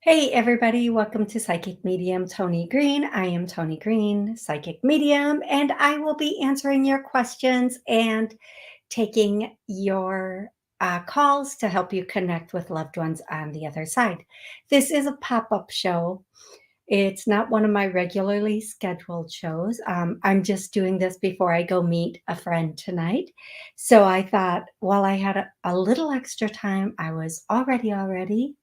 Hey, everybody, welcome to Psychic Medium Toni Greene. I am Toni Greene, Psychic Medium, and I will be answering your questions and taking your calls to help you connect with loved ones on the other side. This is a pop up show. It's not one of my regularly scheduled shows. I'm just doing this before I go meet a friend tonight. So I thought, while I had a little extra time, I was already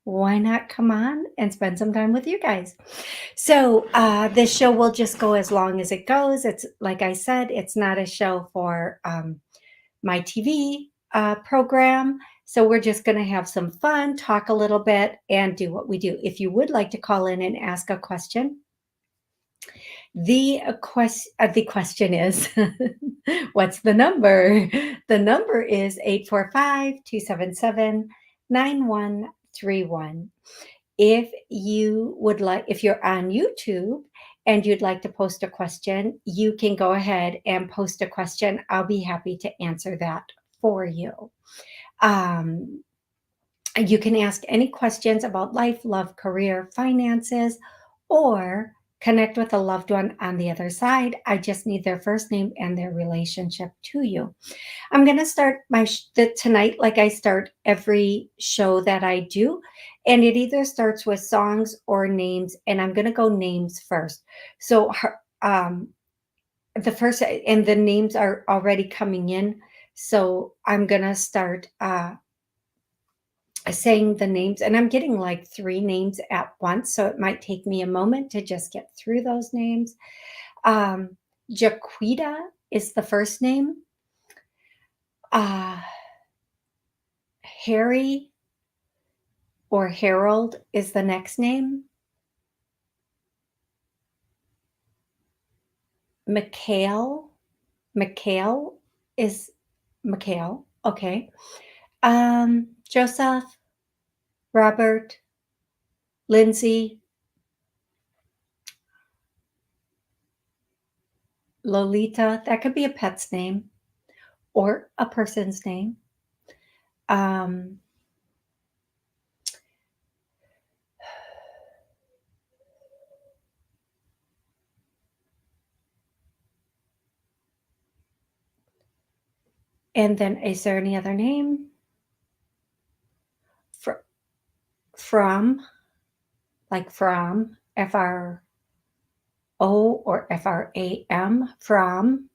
why not come on and spend some time with you guys? So, this show will just go as long as it goes. It's like I said, it's not a show for my TV program. So, we're just going to have some fun, talk a little bit, and do what we do. If you would like to call in and ask a question, the question is what's the number? The number is 845-277-9131. If you're on YouTube and you'd like to post a question, you can go ahead and post a question. I'll be happy to answer that for you. You can ask any questions about life, love, career, finances, or connect with a loved one on the other side. I just need their first name and their relationship to you. I'm going to start tonight like I start every show that I do, and it either starts with songs or names, and I'm going to go names first. So the first and the names are already coming in, so I'm going to start saying the names, and I'm getting like 3 names at once, so it might take me a moment to just get through those names. Jaquita is the first name. Harry or Harold is the next name. Mikhail is Mikhail. Okay. Joseph, Robert, Lindsay, Lolita. That could be a pet's name or a person's name. Um, and then, is there any other name? From, like from, F-R-O or F-R-A-M, from.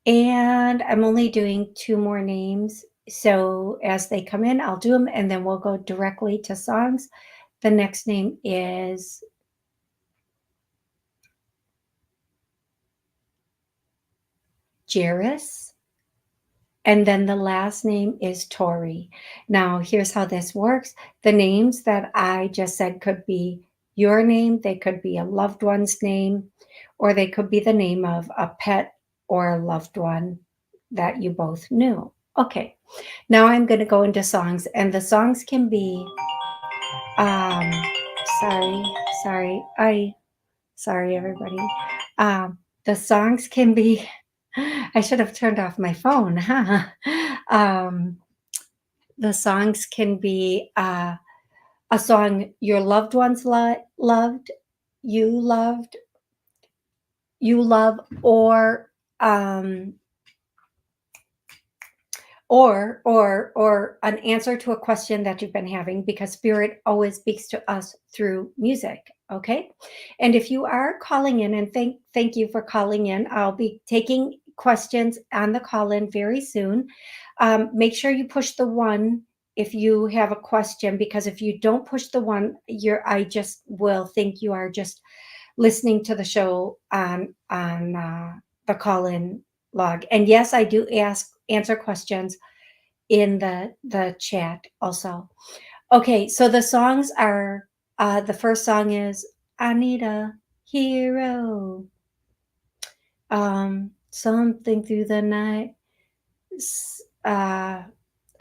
And I'm only doing 2 more names. So as they come in, I'll do them, and then we'll go directly to songs. The next name is Jairus. And then the last name is Tori. Now, here's how this works. The names that I just said could be your name, they could be a loved one's name, or they could be the name of a pet or a loved one that you both knew. Okay, now I'm going to go into songs, and the songs can be, um, sorry, everybody. The songs can be, I should have turned off my phone, huh? The songs can be a song your loved ones loved, you loved, you love, um, or an answer to a question that you've been having, because spirit always speaks to us through music. Okay. And if you are calling in, and thank you for calling in, I'll be taking questions on the call in very soon. Make sure you push the 1 if you have a question, because if you don't push the 1, I just will think you are just listening to the show on the call in log. And yes, I do answer questions in the chat also. Okay, so the songs are, the first song is I Need a Hero. Something through the night. I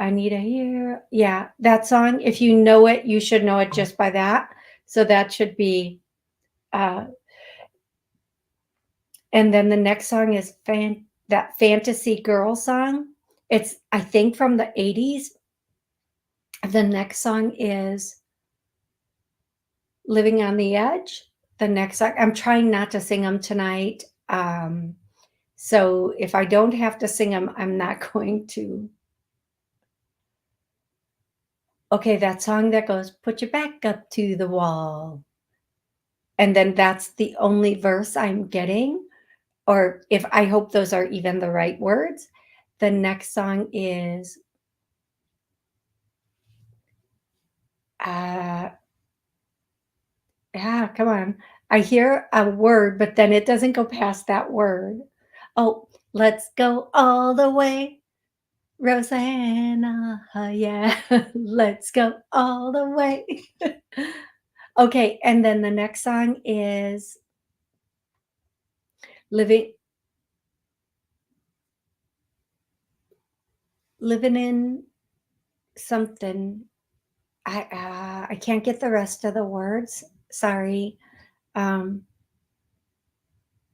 need a hero. Yeah, that song, if you know it, you should know it just by that. So that should be, and then the next song is that fantasy girl song. It's, I think, from the 80s. The next song is Living on the Edge. The next song, I'm trying not to sing them tonight. So if I don't have to sing them, I'm not going to. Okay, that song that goes, put your back up to the wall. And then that's the only verse I'm getting. Or if I hope those are even the right words. The next song is yeah, come on. I hear a word, but then it doesn't go past that word. Oh, let's go all the way, Rosanna. Yeah, let's go all the way. Okay, and then the next song is living in something. I can't get the rest of the words. Sorry. Um,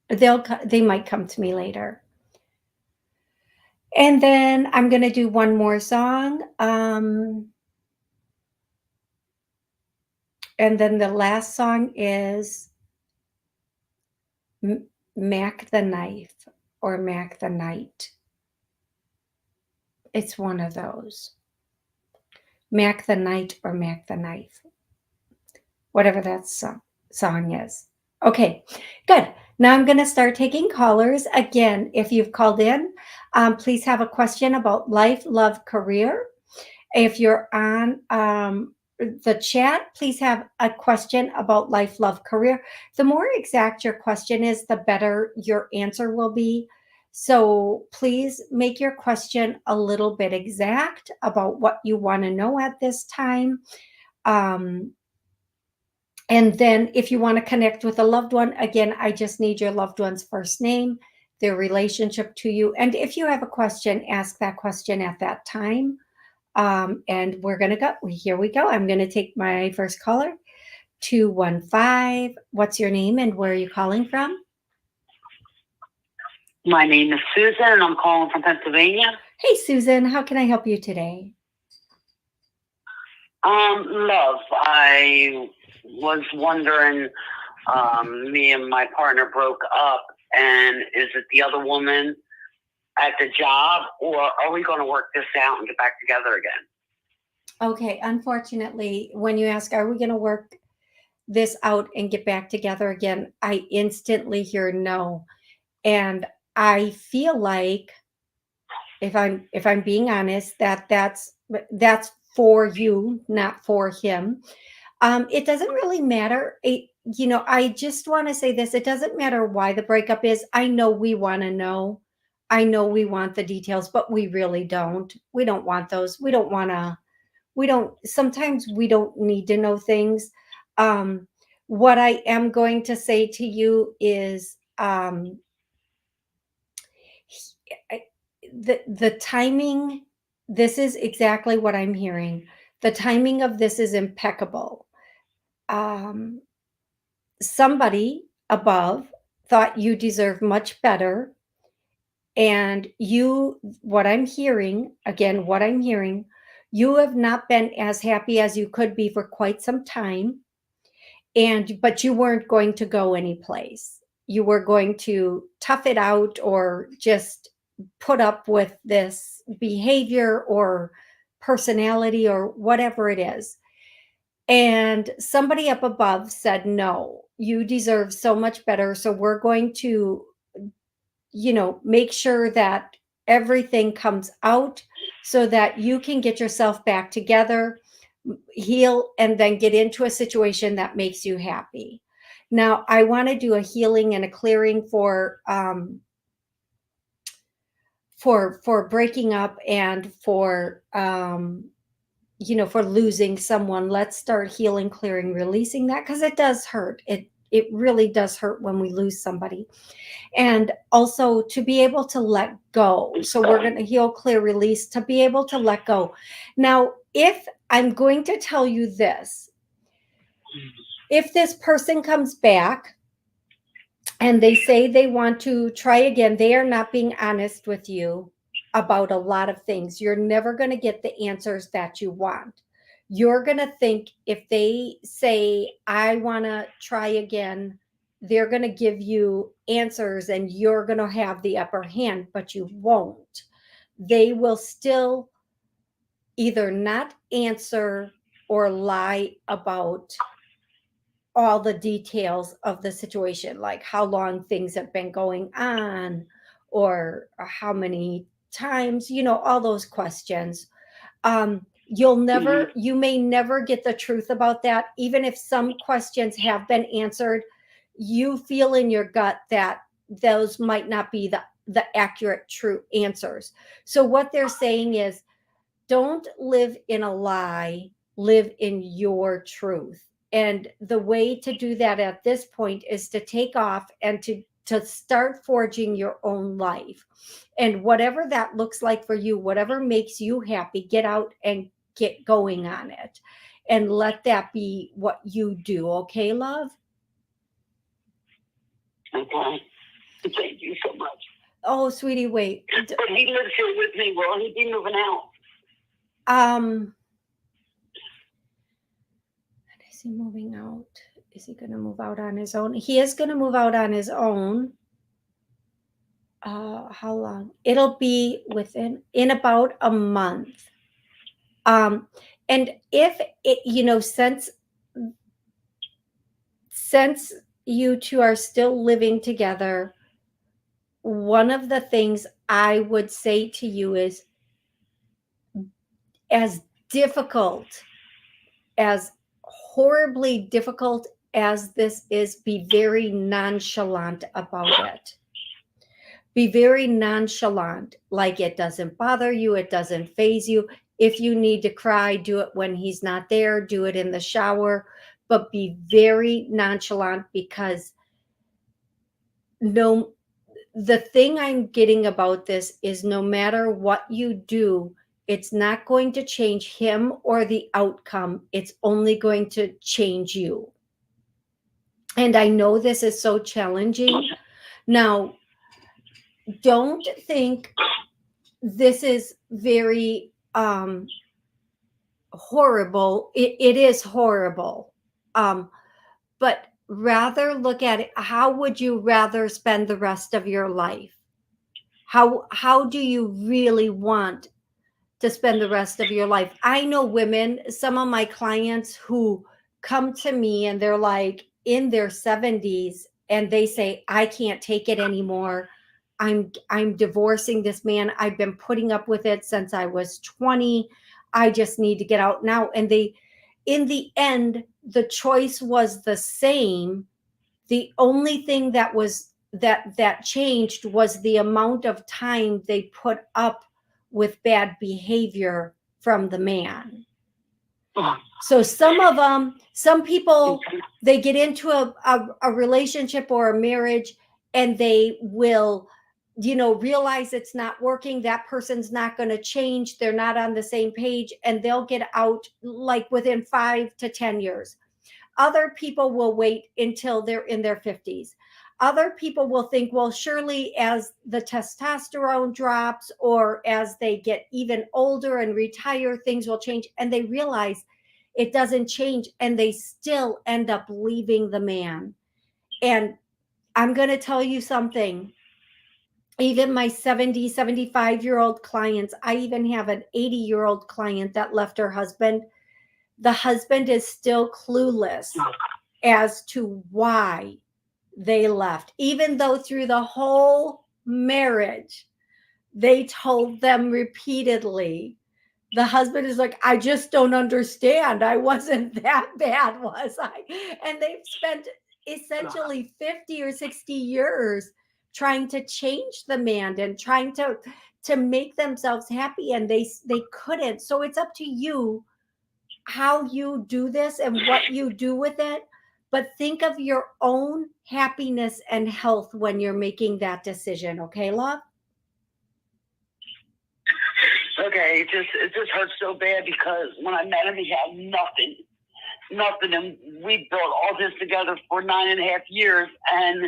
they might come to me later. And then I'm gonna do one more song. And then the last song is Mac the Knife or Mac the Night. It's one of those. Mac the Night or Mac the Knife. Whatever that song is. Okay, good. Now I'm going to start taking callers. Again, if you've called in, please have a question about life, love, career. If you're on the chat, please have a question about life, love, career. The more exact your question is, the better your answer will be. So please make your question a little bit exact about what you want to know at this time. And then if you want to connect with a loved one, again, I just need your loved one's first name, their relationship to you. And if you have a question, ask that question at that time. And we're going to go. Here we go. I'm going to take my first caller, 215. What's your name and where are you calling from? My name is Susan and I'm calling from Pennsylvania. Hey, Susan, how can I help you today? Love. I was wondering, me and my partner broke up, and is it the other woman at the job, or are we going to work this out and get back together again? Okay, unfortunately, when you ask, are we going to work this out and get back together again, I instantly hear no. And I feel like, if I'm being honest, that's for you, not for him. It doesn't really matter. I just want to say this. It doesn't matter why the breakup is. I know we want to know. I know we want the details, but we really don't. We don't want those. Sometimes we don't need to know things. What I am going to say to you is, the timing, this is exactly what I'm hearing. The timing of this is impeccable. Somebody above thought you deserve much better. And what I'm hearing, you have not been as happy as you could be for quite some time. But you weren't going to go anyplace. You were going to tough it out or just put up with this behavior or personality or whatever it is. And somebody up above said, no, you deserve so much better. So we're going to, make sure that everything comes out so that you can get yourself back together, heal, and then get into a situation that makes you happy. Now, I want to do a healing and a clearing for breaking up and for for losing someone. Let's start healing, clearing, releasing that, because it does hurt. It really does hurt when we lose somebody. And also to be able to let go. So we're going to heal, clear, release, to be able to let go. Now, if I'm going to tell you this, if this person comes back and they say they want to try again. They are not being honest with you about a lot of things. You're never going to get the answers that you want. You're going to think if they say, I want to try again, they're going to give you answers and you're going to have the upper hand, but you won't. They will still either not answer or lie about all the details of the situation, like how long things have been going on or how many times, all those questions. You may never get the truth about that. Even if some questions have been answered, you feel in your gut that those might not be the accurate, true answers. So what they're saying is, don't live in a lie, live in your truth. And the way to do that at this point is to take off and to start forging your own life. And whatever that looks like for you, whatever makes you happy, get out and get going on it. And let that be what you do. Okay, love? Okay. Thank you so much. Oh, sweetie, wait. But he lives here with me. Will he be moving out? Is he moving out? Is he going to move out on his own? He is going to move out on his own. How long? It'll be in about a month. And if it, since you two are still living together, one of the things I would say to you is, as difficult, as horribly difficult as this is, be very nonchalant about it. Be very nonchalant, like it doesn't bother you, it doesn't faze you. If you need to cry, do it when he's not there, do it in the shower, but be very nonchalant, because the thing I'm getting about this is, no matter what you do, it's not going to change him or the outcome. It's only going to change you. And I know this is so challenging. Now, don't think this is very horrible. It is horrible. But rather look at it. How would you rather spend the rest of your life? How do you really want to spend the rest of your life? I know women, some of my clients who come to me and they're like in their 70s and they say, I can't take it anymore. I'm divorcing this man. I've been putting up with it since I was 20. I just need to get out now. And in the end, the choice was the same. The only thing that changed was the amount of time they put up with bad behavior from the man. So some people, they get into a relationship or a marriage and they will, realize it's not working. That person's not going to change. They're not on the same page, and they'll get out like within 5 to 10 years. Other people will wait until they're in their 50s. Other people will think, well, surely as the testosterone drops or as they get even older and retire, things will change. And they realize it doesn't change, and they still end up leaving the man. And I'm going to tell you something. Even my 70, 75-year-old clients, I even have an 80-year-old client that left her husband. The husband is still clueless as to why they left, even though through the whole marriage, they told them repeatedly. The husband is like, I just don't understand. I wasn't that bad, was I? And they've spent essentially 50 or 60 years trying to change the man and trying to make themselves happy, and they couldn't. So it's up to you how you do this and what you do with it, but think of your own happiness and health when you're making that decision. Okay, love? Okay, it just hurts so bad because when I met him, he had nothing, and we built all this together for 9.5 years, and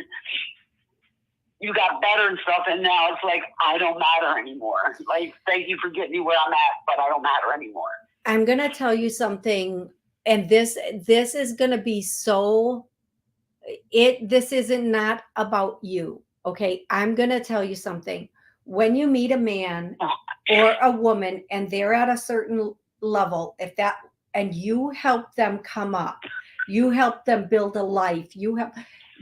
you got better and stuff, and now it's like, I don't matter anymore. Like, thank you for getting me where I'm at, but I don't matter anymore. I'm going to tell you something, and this is going to be so, this isn't not about you. Okay. I'm going to tell you something. When you meet a man or a woman and they're at a certain level, and you help them come up, you help them build a life,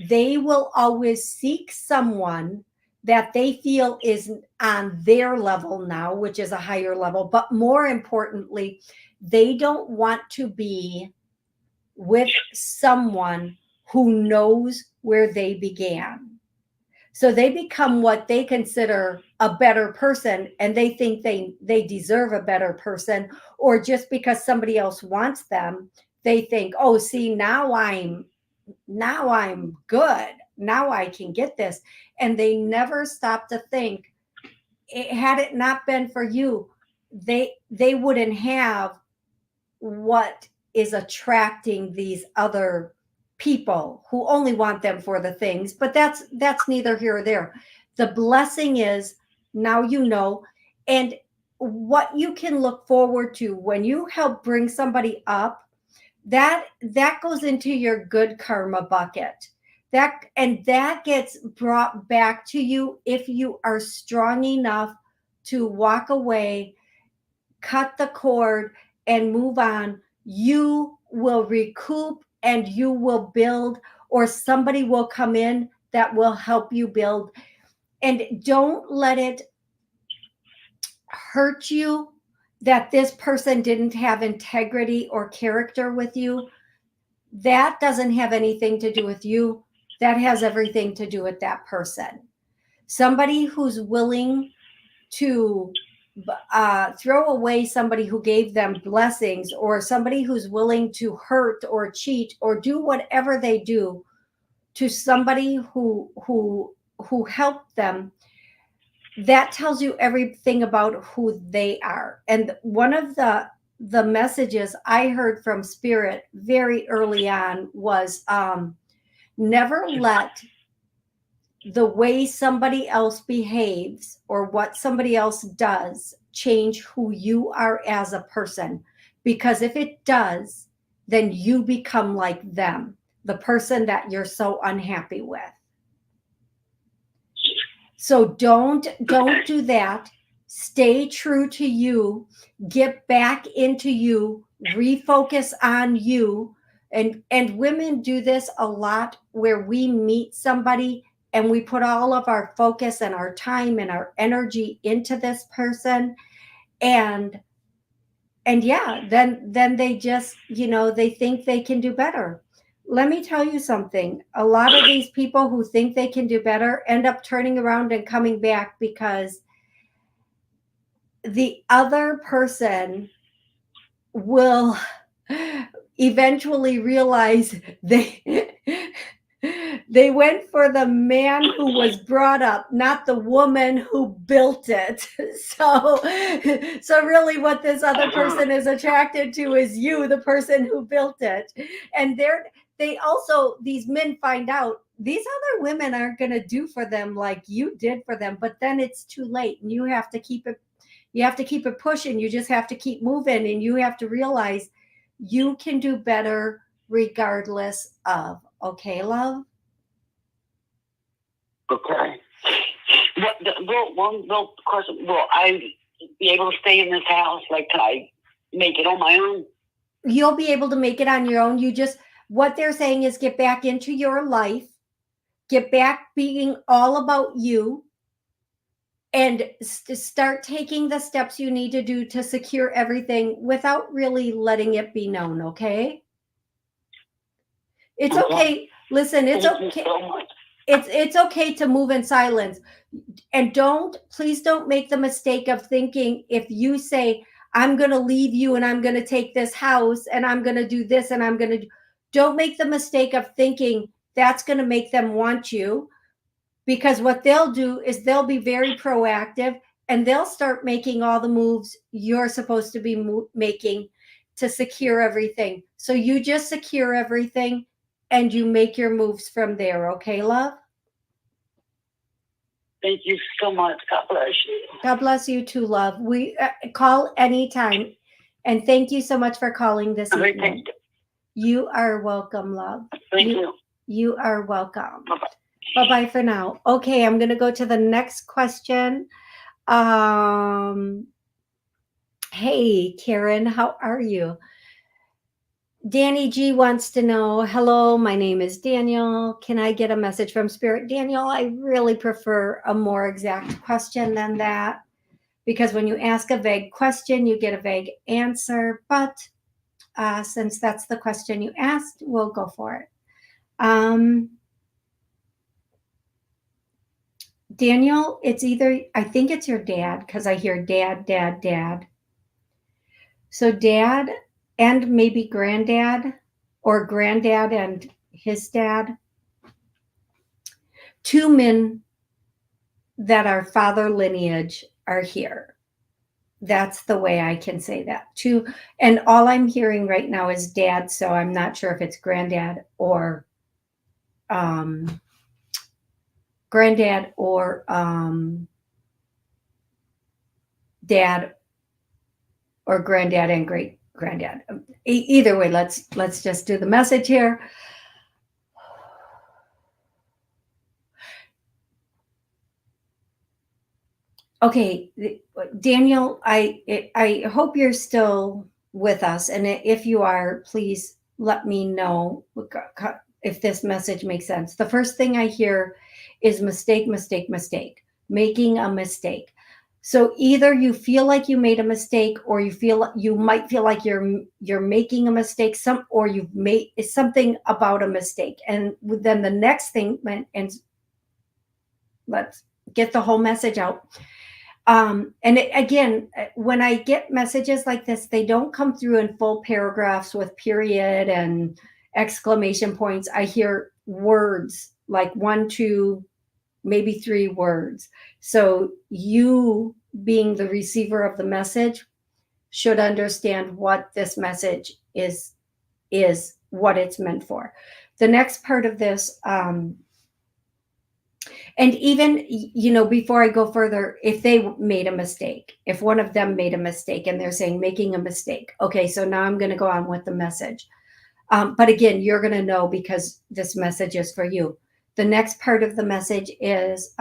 they will always seek someone that they feel is on their level now, which is a higher level. But more importantly, they don't want to be with someone who knows where they began. So they become what they consider a better person, and they think they deserve a better person, or just because somebody else wants them, they think, oh, see, now I'm good. Now I can get this. And they never stop to think, had it not been for you, they wouldn't have what is attracting these other people who only want them for the things. But that's neither here or there. The blessing is, now you know, and what you can look forward to when you help bring somebody up, that goes into your good karma bucket. That gets brought back to you if you are strong enough to walk away, cut the cord, and move on. You will recoup, and you will build, or somebody will come in that will help you build. And don't let it hurt you that this person didn't have integrity or character with you. That doesn't have anything to do with you. That has everything to do with that person. Somebody who's willing to throw away somebody who gave them blessings, or somebody who's willing to hurt or cheat or do whatever they do to somebody who helped them, that tells you everything about who they are. And one of the messages I heard from Spirit very early on was, never let the way somebody else behaves or what somebody else does change who you are as a person. Because if it does, then you become like them, the person that you're so unhappy with. So don't do that. Stay true to you. Get back into you. Refocus on you. And women do this a lot, where we meet somebody and we put all of our focus and our time and our energy into this person. And yeah, then they just, they think they can do better. Let me tell you something. A lot of these people who think they can do better end up turning around and coming back, because the other person will eventually realize they went for the man who was brought up, not the woman who built it. So really what this other person is attracted to is you, the person who built it. And they also, these men find out these other women aren't going to do for them like you did for them, but then it's too late, and you have to keep it pushing. You just have to keep moving, and you have to realize you can do better regardless of. Okay, love? Okay. Well, question. Will I be able to stay in this house? Like, can I make it on my own? You'll be able to make it on your own. What they're saying is, get back into your life, get back being all about you, and start taking the steps you need to do to secure everything without really letting it be known. Okay? It's okay. Listen, it's okay. It's okay to move in silence. And please don't make the mistake of thinking, if you say, I'm going to leave you and I'm going to take this house and I'm going to do this and I'm going to don't make the mistake of thinking that's going to make them want you. Because what they'll do is they'll be very proactive, and they'll start making all the moves you're supposed to be making to secure everything. So you just secure everything and you make your moves from there. Okay, love? Thank you so much. God bless you. God bless you too, love. We call anytime. And thank you so much for calling this Okay, evening. thank you. You are welcome, love. Thank you. You are welcome. Bye-bye. Bye-bye for now. Okay, I'm going to go to the next question. Hey, Karen, how are you? Danny G wants to know, hello, my name is Daniel. Can I get a message from Spirit? Daniel, I really prefer a more exact question than that, because when you ask a vague question, you get a vague answer. But since that's the question you asked, we'll go for it. Daniel, it's either, I think it's your dad, because I hear dad, dad, dad. So dad and maybe granddad, or granddad and his dad. Two men that are father lineage are here. That's the way I can say that. Two, and all I'm hearing right now is dad, so I'm not sure if it's granddad or dad, or granddad and great granddad. Either way, let's just do the message here. Okay, Daniel, I hope you're still with us, and if you are, please let me know if this message makes sense. The first thing I hear is mistake, mistake, mistake, making a mistake. So either you feel like you made a mistake, or you might feel like you're making a mistake, or you've made something about a mistake. And then the next thing, and let's get the whole message out. Again, when I get messages like this, they don't come through in full paragraphs with period and exclamation points. I hear words like 1, 2, maybe 3 words. So you, being the receiver of the message, should understand what this message is what it's meant for. The next part of this, and even, before I go further, if they made a mistake, if one of them made a mistake and they're saying making a mistake, okay, so now I'm going to go on with the message. But again, you're going to know, because this message is for you. The next part of the message is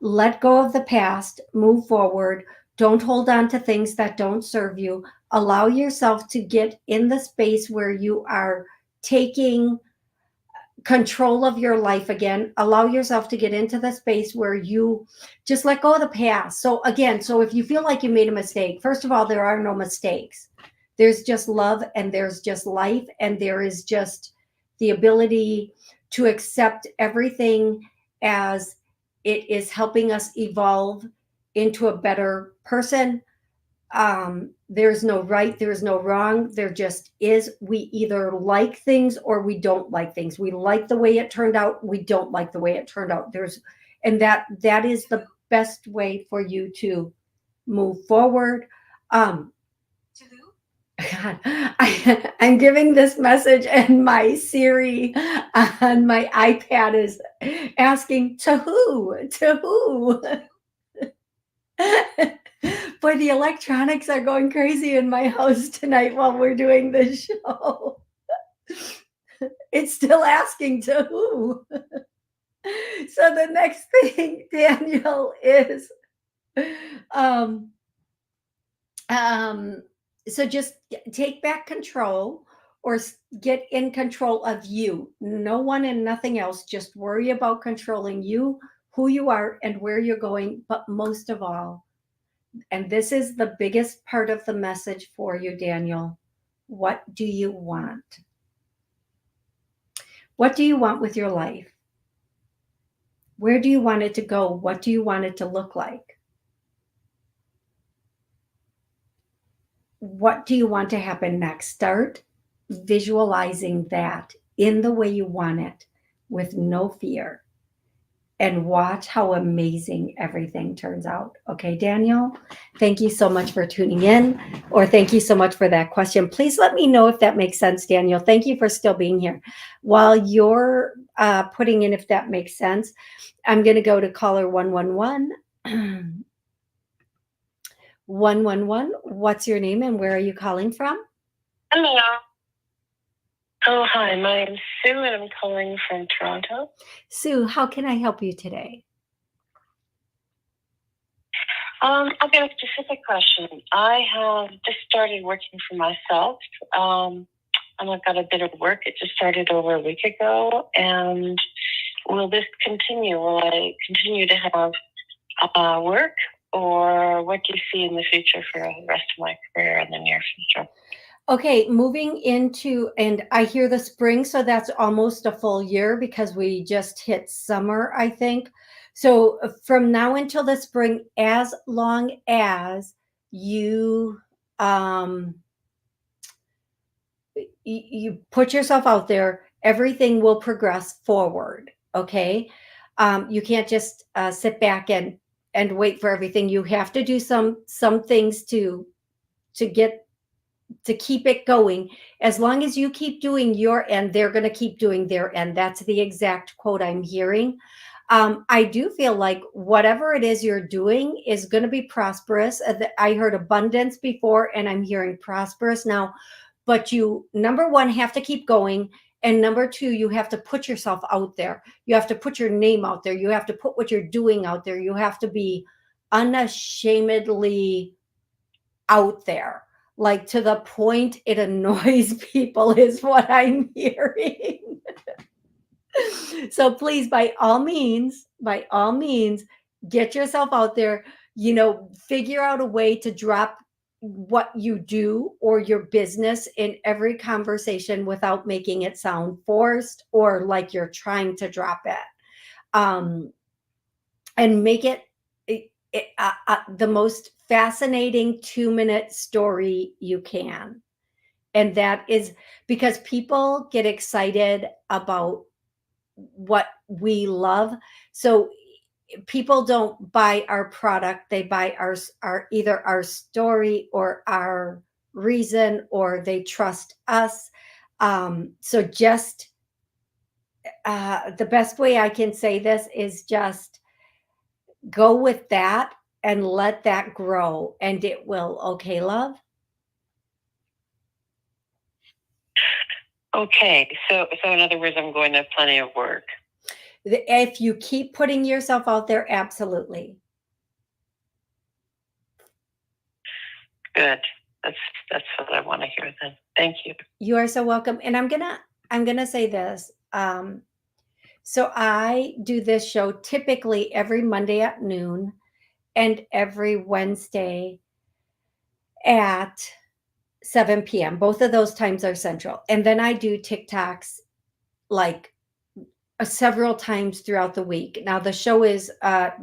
let go of the past, move forward. Don't hold on to things that don't serve you. Allow yourself to get in the space where you are taking control of your life again. Allow yourself to get into the space where you just let go of the past. So again, if you feel like you made a mistake, first of all, there are no mistakes. There's just love, and there's just life, and there is just the ability to accept everything as it is helping us evolve into a better person. There's no right, there's no wrong. There just is. We either like things or we don't like things. We like the way it turned out. We don't like the way it turned out. And that is the best way for you to move forward. God, I'm giving this message, and my Siri on my iPad is asking, to who? To who? Boy, the electronics are going crazy in my house tonight while we're doing this show. It's still asking, to who? So the next thing, Daniel, is so just take back control, or get in control of you. No one and nothing else. Just worry about controlling you, who you are, and where you're going. But most of all, and this is the biggest part of the message for you, Daniel, what do you want? What do you want with your life? Where do you want it to go? What do you want it to look like? What do you want to happen next? Start visualizing that in the way you want it, with no fear. and watch how amazing everything turns out. Okay, Daniel, thank you so much for tuning in, or thank you so much for that question. Please let me know if that makes sense, Daniel. Thank you for still being here. While you're putting in if that makes sense, I'm going to go to caller 111. 111, what's your name and where are you calling from? Hello. Oh, hi. My name's Sue, and I'm calling from Toronto. Sue, how can I help you today? I've got a specific question. I have just started working for myself, and I've got a bit of work. It just started over a week ago, and will this continue? Will I continue to have work, or what do you see in the future for the rest of my career in the near future? Okay, moving into, and I hear the spring, so that's almost a full year because we just hit summer, I think. So from now until the spring, as long as you you put yourself out there, everything will progress forward. Okay, you can't just sit back and wait for everything. You have to do some things to get to keep it going. As long as you keep doing your end, they're going to keep doing their end. That's the exact quote I'm hearing. I do feel like whatever it is you're doing is going to be prosperous. I heard abundance before, and I'm hearing prosperous now. But you, number one, have to keep going. And number two, you have to put yourself out there. You have to put your name out there. You have to put what you're doing out there. You have to be unashamedly out there, like to the point it annoys people, is what I'm hearing. So please, by all means, get yourself out there, figure out a way to drop what you do or your business in every conversation without making it sound forced or like you're trying to drop it. And make it the most fascinating 2-minute story you can. And that is because people get excited about what we love. So people don't buy our product, they buy our either our story or our reason, or they trust us. So just the best way I can say this is just go with that and let that grow, and it will. Okay, love? Okay, so in other words, I'm going to have plenty of work. If you keep putting yourself out there, absolutely. Good. That's what I want to hear then. Thank you. You are so welcome. And I'm gonna say this. So I do this show typically every Monday at noon and every Wednesday at 7 p.m. Both of those times are central. And then I do TikToks like several times throughout the week. Now the show is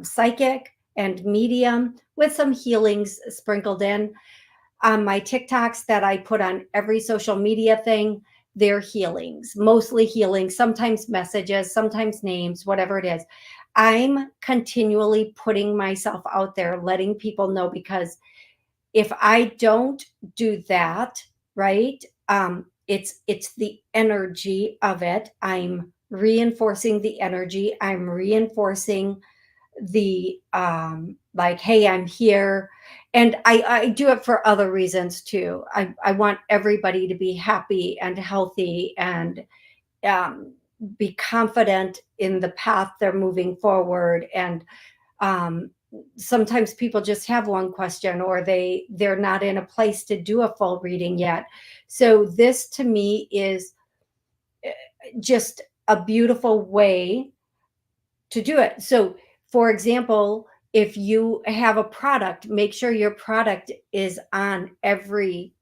psychic and medium with some healings sprinkled in. My TikToks that I put on every social media thing, they're healings, mostly healings, sometimes messages, sometimes names, whatever it is. I'm continually putting myself out there, letting people know, because if I don't do that, right, it's the energy of it. I'm reinforcing the energy. I'm reinforcing the like, hey, I'm here. And I do it for other reasons too. I want everybody to be happy and healthy and be confident in the path they're moving forward. And sometimes people just have one question, or they're not in a place to do a full reading yet. So this to me is just a beautiful way to do it. So for example, if you have a product, make sure your product is on every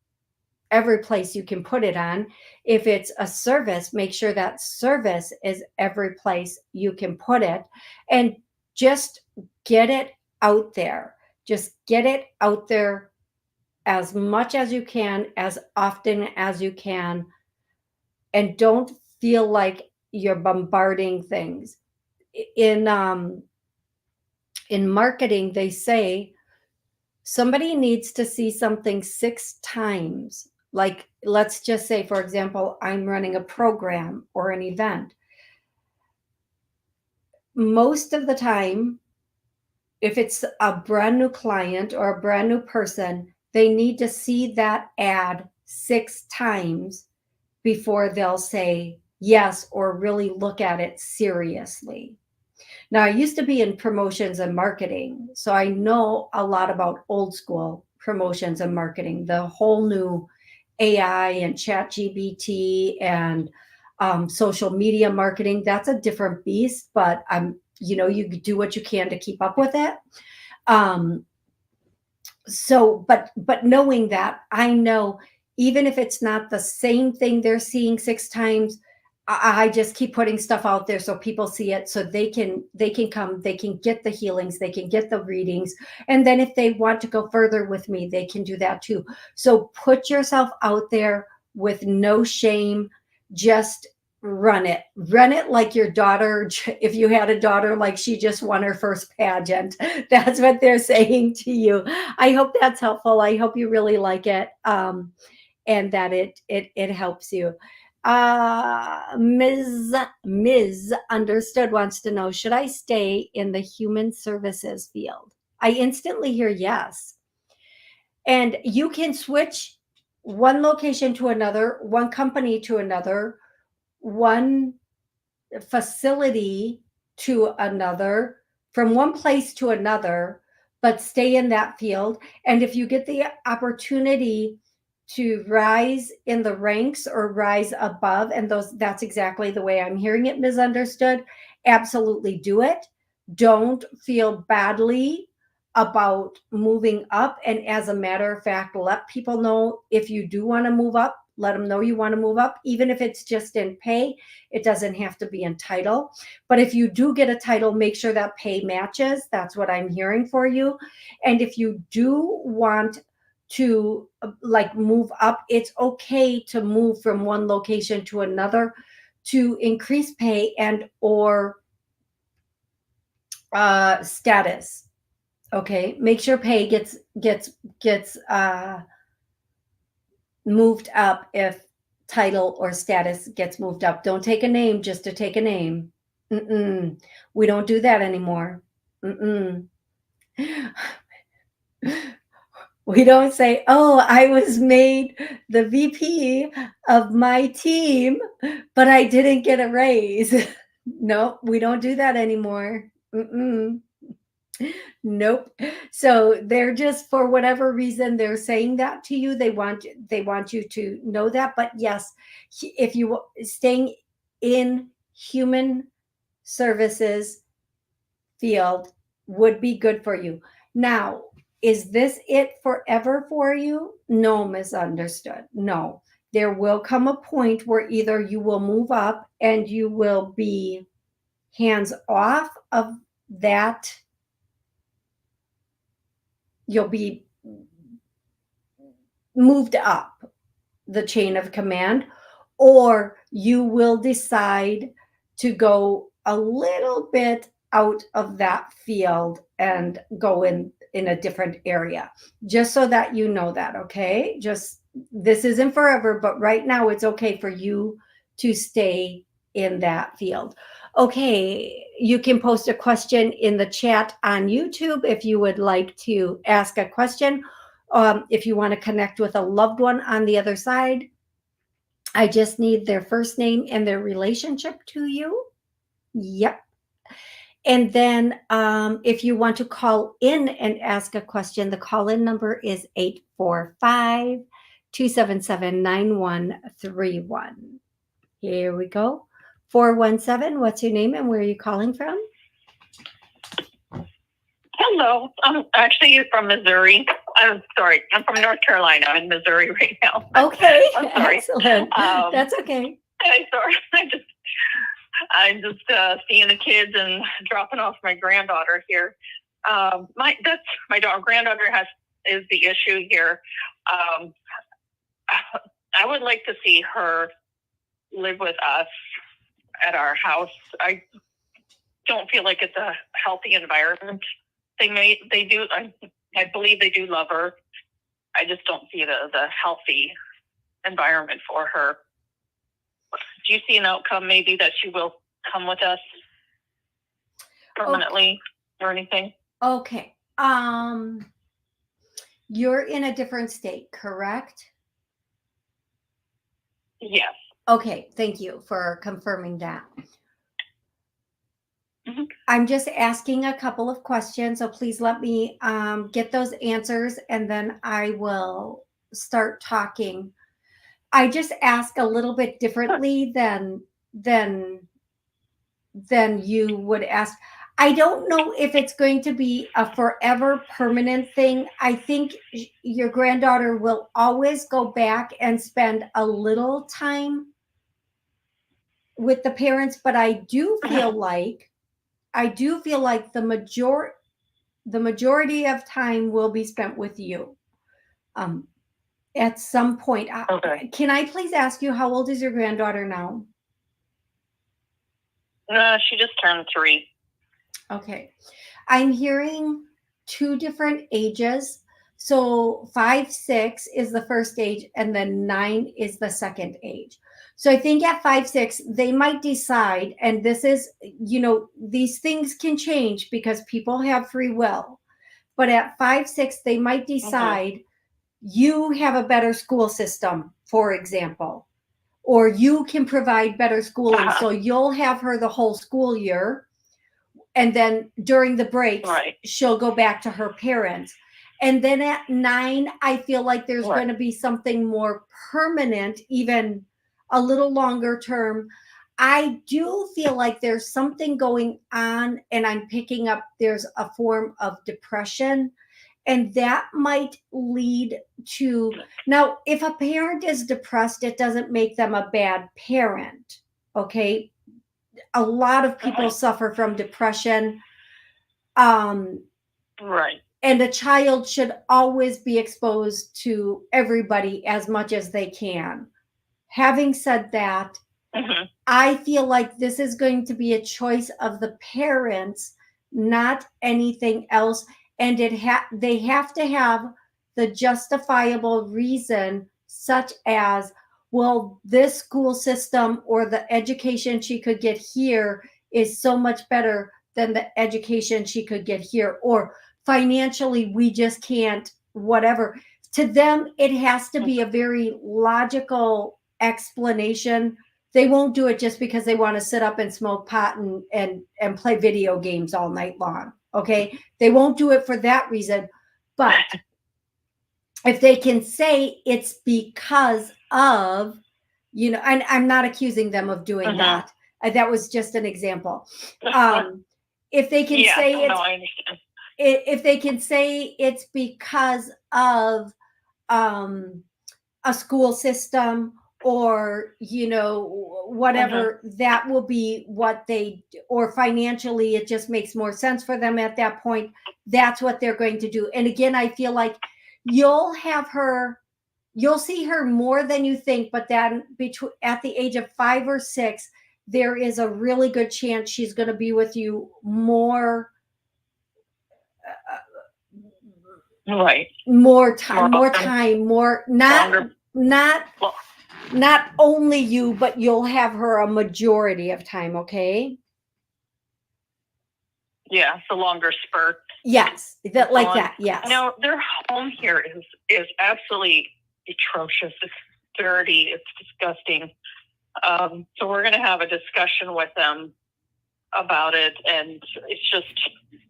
place you can put it on. If it's a service, make sure that service is every place you can put it, and just get it out there. Just get it out there as much as you can, as often as you can, and don't feel like you're bombarding things. in marketing, they say somebody needs to see something 6 times. Like, let's just say, for example, I'm running a program or an event. Most of the time, if it's a brand new client or a brand new person, they need to see that ad 6 times before they'll say yes or really look at it seriously. Now, I used to be in promotions and marketing, so I know a lot about old school promotions and marketing, the whole new AI and chat GBT and social media marketing. That's a different beast, but you do what you can to keep up with it. Um, but knowing that, I know even if it's not the same thing they're seeing 6 times, I just keep putting stuff out there so people see it, so they can come, they can get the healings, they can get the readings, and then if they want to go further with me, they can do that too. So put yourself out there with no shame. Just run it like your daughter. If you had a daughter, like she just won her first pageant, that's what they're saying to you. I hope that's helpful. I hope you really like it, and that it helps you. Ms. Understood wants to know, should I stay in the human services field? I instantly hear yes. And you can switch one location to another, one company to another, one facility to another, from one place to another, but stay in that field. And if you get the opportunity to rise in the ranks or rise above, and that's exactly the way I'm hearing it, misunderstood, absolutely do it. Don't feel badly about moving up. And as a matter of fact, let people know if you do want to move up, let them know you want to move up, even if it's just in pay. It doesn't have to be in title. But if you do get a title, make sure that pay matches. That's what I'm hearing for you. And if you do want to like move up, it's okay to move from one location to another to increase pay and or status. Okay, make sure pay gets moved up if title or status gets moved up. Don't take a name just to take a name. Mm-mm. We don't do that anymore. Mm-mm. We don't say, oh, I was made the VP of my team, but I didn't get a raise. No, we don't do that anymore. Mm-mm. Nope. So they're just, for whatever reason, they're saying that to you. They want you to know that. But yes, if you staying in human services field would be good for you. Now, is this it forever for you? No, misunderstood. No. There will come a point where either you will move up and you will be hands off of that. You'll be moved up the chain of command, or you will decide to go a little bit out of that field and go in a different area, just so that you know that. Okay, just, this isn't forever, but right now it's okay for you to stay in that field. Okay, you can post a question in the chat on YouTube if you would like to ask a question. If you want to connect with a loved one on the other side, I just need their first name and their relationship to you. Yep. And then if you want to call in and ask a question, the call-in number is 845-277-9131. Here we go. 417, what's your name and where are you calling from? Hello, I'm actually from Missouri. I'm sorry, I'm from North Carolina. I'm in Missouri right now. Okay, I'm sorry. Excellent. That's okay. I'm sorry. I'm just seeing the kids and dropping off my granddaughter here. My granddaughter is the issue here. I would like to see her live with us at our house. don't feel like it's a healthy environment. They do. I believe they do love her. I just don't see the healthy environment for her. Do you see an outcome maybe that she will come with us permanently or anything? Okay. You're in a different state, correct? Yes. Okay, thank you for confirming that. Mhm. I'm just asking a couple of questions, so please let me get those answers, and then I will start talking. I just ask a little bit differently than you would ask. I don't know if it's going to be a forever permanent thing. I think your granddaughter will always go back and spend a little time with the parents, but I do feel like the majority of time will be spent with you. At some point. Okay. Can I please ask you, how old is your granddaughter now? She just turned 3. Okay. I'm hearing 2 different ages. So 5, 6 is the first age, and then 9 is the second age. So I think at 5, 6, they might decide, and this is, these things can change because people have free will. But at 5, 6, they might decide you have a better school system, for example, or you can provide better schooling. So you'll have her the whole school year. And then during the breaks, she'll go back to her parents. And then at 9, I feel like there's going to be something more permanent, even a little longer term. I do feel like there's something going on, and I'm picking up there's a form of depression. And that might lead to, now, if a parent is depressed, it doesn't make them a bad parent. Okay. A lot of people suffer from depression. Right. And a child should always be exposed to everybody as much as they can. Having said that, I feel like this is going to be a choice of the parents, not anything else. And they have to have the justifiable reason, such as, well, this school system or the education she could get here is so much better than the education she could get here, or financially we just can't, whatever. To them, it has to be a very logical explanation. They won't do it just because they want to sit up and smoke pot and play video games all night long. Okay. They won't do it for that reason. But if they can say it's because of, and I'm not accusing them of doing that. That was just an example. If they can say it's, I understand. If they can say it's because of a school system, or whatever, that will be what they, or financially it just makes more sense for them at that point, that's what they're going to do. And again, I feel like you'll see her more than you think, but then at the age of 5 or 6, there is a really good chance she's going to be with you more. More time, not only you, but you'll have her a majority of time. Okay. Yeah. The longer spurt. Yes. That. Yes. Now their home here is absolutely atrocious. It's dirty. It's disgusting. So we're going to have a discussion with them about it. And it's just,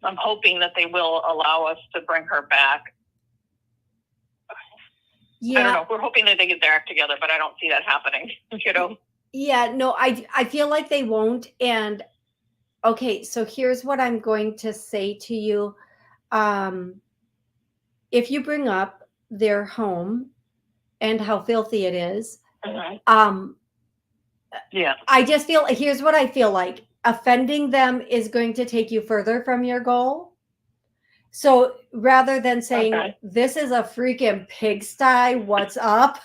I'm hoping that they will allow us to bring her back. Yeah. I don't know. We're hoping that they get their act together, but I don't see that happening, Yeah, no, I feel like they won't. And okay, so here's what I'm going to say to you. If you bring up their home and how filthy it is, yeah, I just feel, here's what I feel like. Offending them is going to take you further from your goal. So rather than saying, Okay. this is a freaking pigsty, what's up?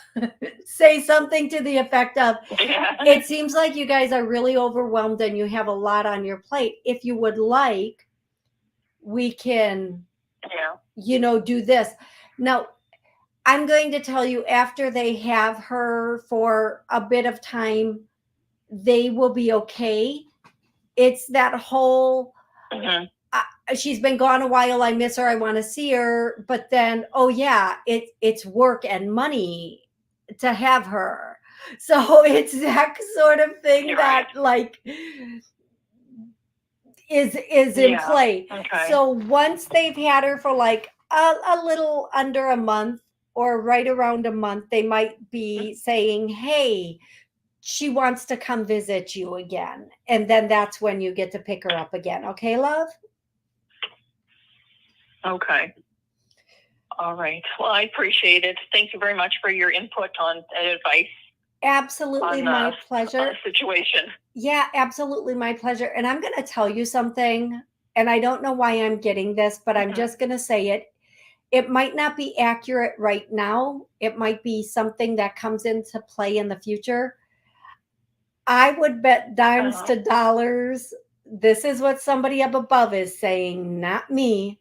Say something to the effect of, Yeah. it seems like you guys are really overwhelmed and you have a lot on your plate. If you would like, we can, Yeah. do this. Now, I'm going to tell you, after they have her for a bit of time, they will be okay. It's that whole, Mhm. she's been gone a while, I miss her, I want to see her, but then, oh yeah, it's work and money to have her. So it's that sort of thing You're that right. like is in Yeah. play. Okay. So once they've had her for like a little under a month or right around a month, they might be saying, hey, she wants to come visit you again. And then that's when you get to pick her up again. Okay, love? Okay. All right. Well, I appreciate it. Thank you very much for your input on advice Absolutely, on my the pleasure. situation. Yeah, absolutely, my pleasure. And I'm going to tell you something, and I don't know why I'm getting this, but I'm Mhm. just going to say it. It might not be accurate right now. It might be something that comes into play in the future. I would bet dimes to dollars. This is what somebody up above is saying, not me.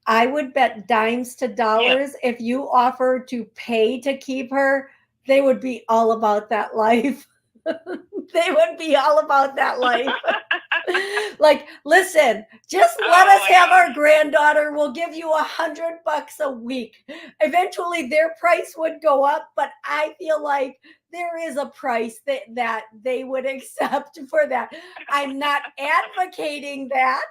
I would bet dimes to Yeah. dollars if you offered to pay to keep her, they would be all about that life. They would be all about that life. Like, listen, just let us my have our gosh. granddaughter. We'll give you $100 a week. Eventually, their price would go up, but I feel like there is a price that they would accept for that. I'm not advocating that,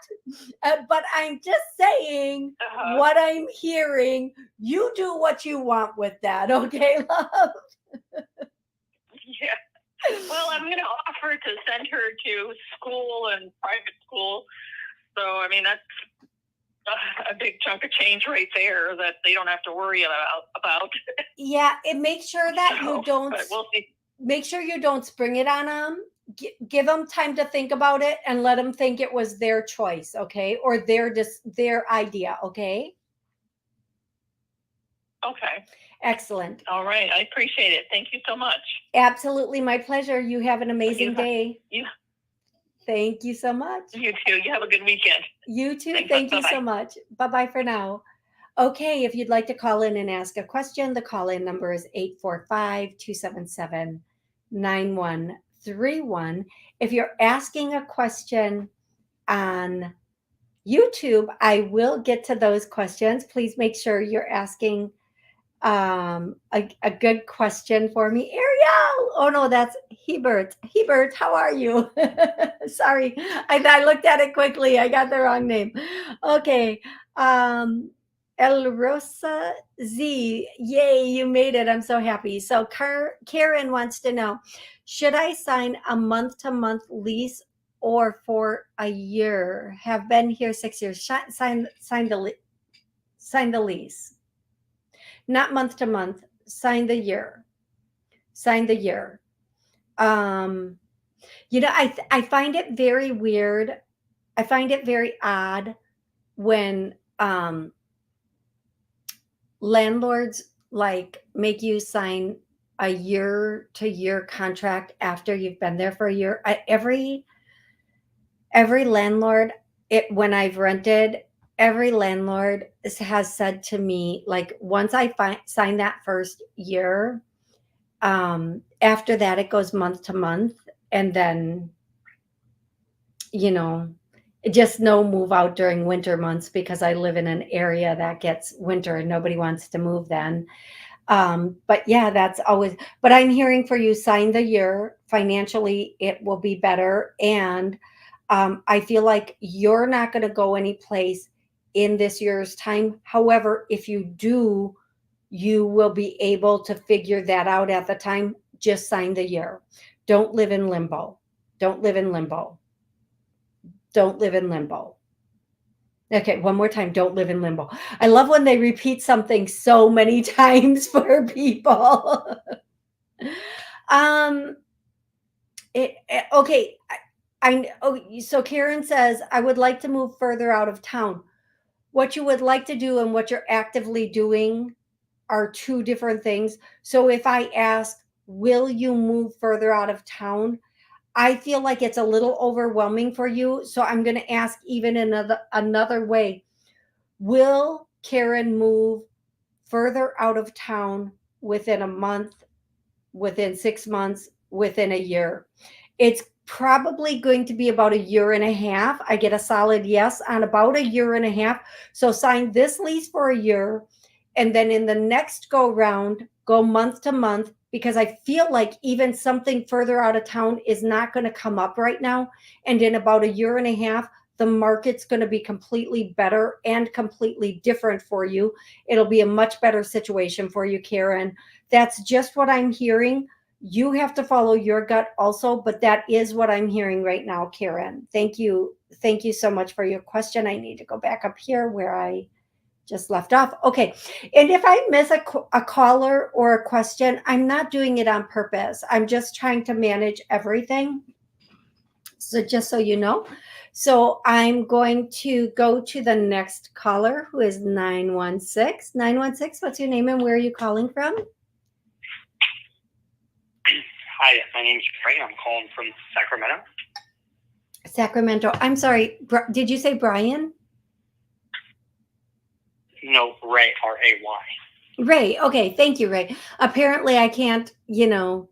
but I'm just saying Uh-huh. what I'm hearing. You do what you want with that, okay, love? Yeah. Well, I'm going to offer to send her to school and private school. So, I mean, that's a big chunk of change right there that they don't have to worry about. Yeah, it makes sure that you don't. But we'll see. Make sure you don't spring it on them. Give them time to think about it and let them think it was their choice, okay, or their idea, okay. Okay. Excellent. All right. I appreciate it. Thank you so much. Absolutely, my pleasure. You have an amazing day. You Thank you so much. You too. You have a good weekend. You too. Thanks. Thank you Bye-bye. so much. Bye-bye for now. Okay, if you'd like to call in and ask a question, the call-in number is 845-277-9131. If you're asking a question on YouTube, I will get to those questions. Please make sure you're asking a good question for me. Ariel! Oh no, that's Hebert. Hebert, how are you? Sorry, I looked at it quickly. I got the wrong name. Okay. El Rosa Z, yay, you made it. I'm so happy. So Karen wants to know, should I sign a month-to-month lease or for a year? Have been here 6 years. Sign the lease. Not month to month. Sign the year. Sign the year. Um, I find it very weird. I find it very odd when landlords like make you sign a year to year contract after you've been there for a year. Every landlord, when I've rented, every landlord has said to me, like, once I sign that first year, after that it goes month to month, and then just no move out during winter months because I live in an area that gets winter and nobody wants to move then. But yeah, that's always, but I'm hearing for you, sign the year. Financially it will be better, and I feel like you're not going to go any place in this year's time. However, if you do, you will be able to figure that out at the time. Just sign the year. Don't live in limbo. Don't live in limbo. Don't live in limbo. Okay, one more time. Don't live in limbo. I love when they repeat something so many times for people. um, okay. So Karen says, I would like to move further out of town. what you would like to do and what you're actively doing are two different things. So if I ask, will you move further out of town? I feel like it's a little overwhelming for you. So I'm going to ask even another way. Will Karen move further out of town within a month, within 6 months, within a year? It's probably going to be about a year and a half. I get a solid yes on about a year and a half. So sign this lease for a year. And then in the next go round, go month to month, because I feel like even something further out of town is not going to come up right now. And in about a year and a half, the market's going to be completely better and completely different for you. It'll be a much better situation for you, Karen. That's just what I'm hearing. You have to follow your gut also, but that is what I'm hearing right now, Karen. Thank you. Thank you so much for your question. I need to go back up here where I just left off. Okay. And if I miss a caller or a question, I'm not doing it on purpose. I'm just trying to manage everything. So just so you know. So I'm going to go to the next caller, who is 916. 916, what's your name and where are you calling from? Hi, my name is Frank. I'm calling from Sacramento. Sacramento. I'm sorry. Did you say Brian? No, Ray, R-A-Y. Ray. Okay. Thank you, Ray. Apparently I can't,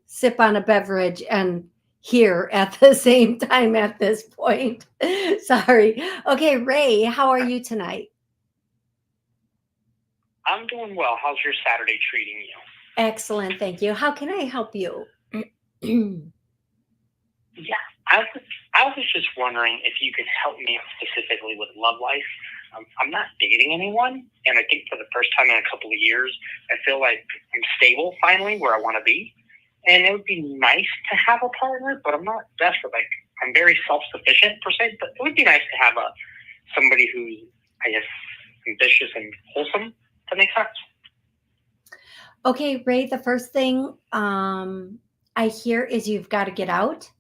sip on a beverage and hear at the same time at this point. Sorry. Okay, Ray, how are you tonight? I'm doing well. How's your Saturday treating you? Excellent. Thank you. How can I help you? Yeah, I was just wondering if you could help me specifically with love life. I'm not dating anyone, and I think for the first time in a couple of years, I feel like I'm stable finally where I want to be. And it would be nice to have a partner, but I'm not desperate. Like, I'm very self-sufficient per se, but it would be nice to have somebody who's, I guess, ambitious and wholesome. Does that make sense? Okay, Ray, the first thing I hear is you've got to get out.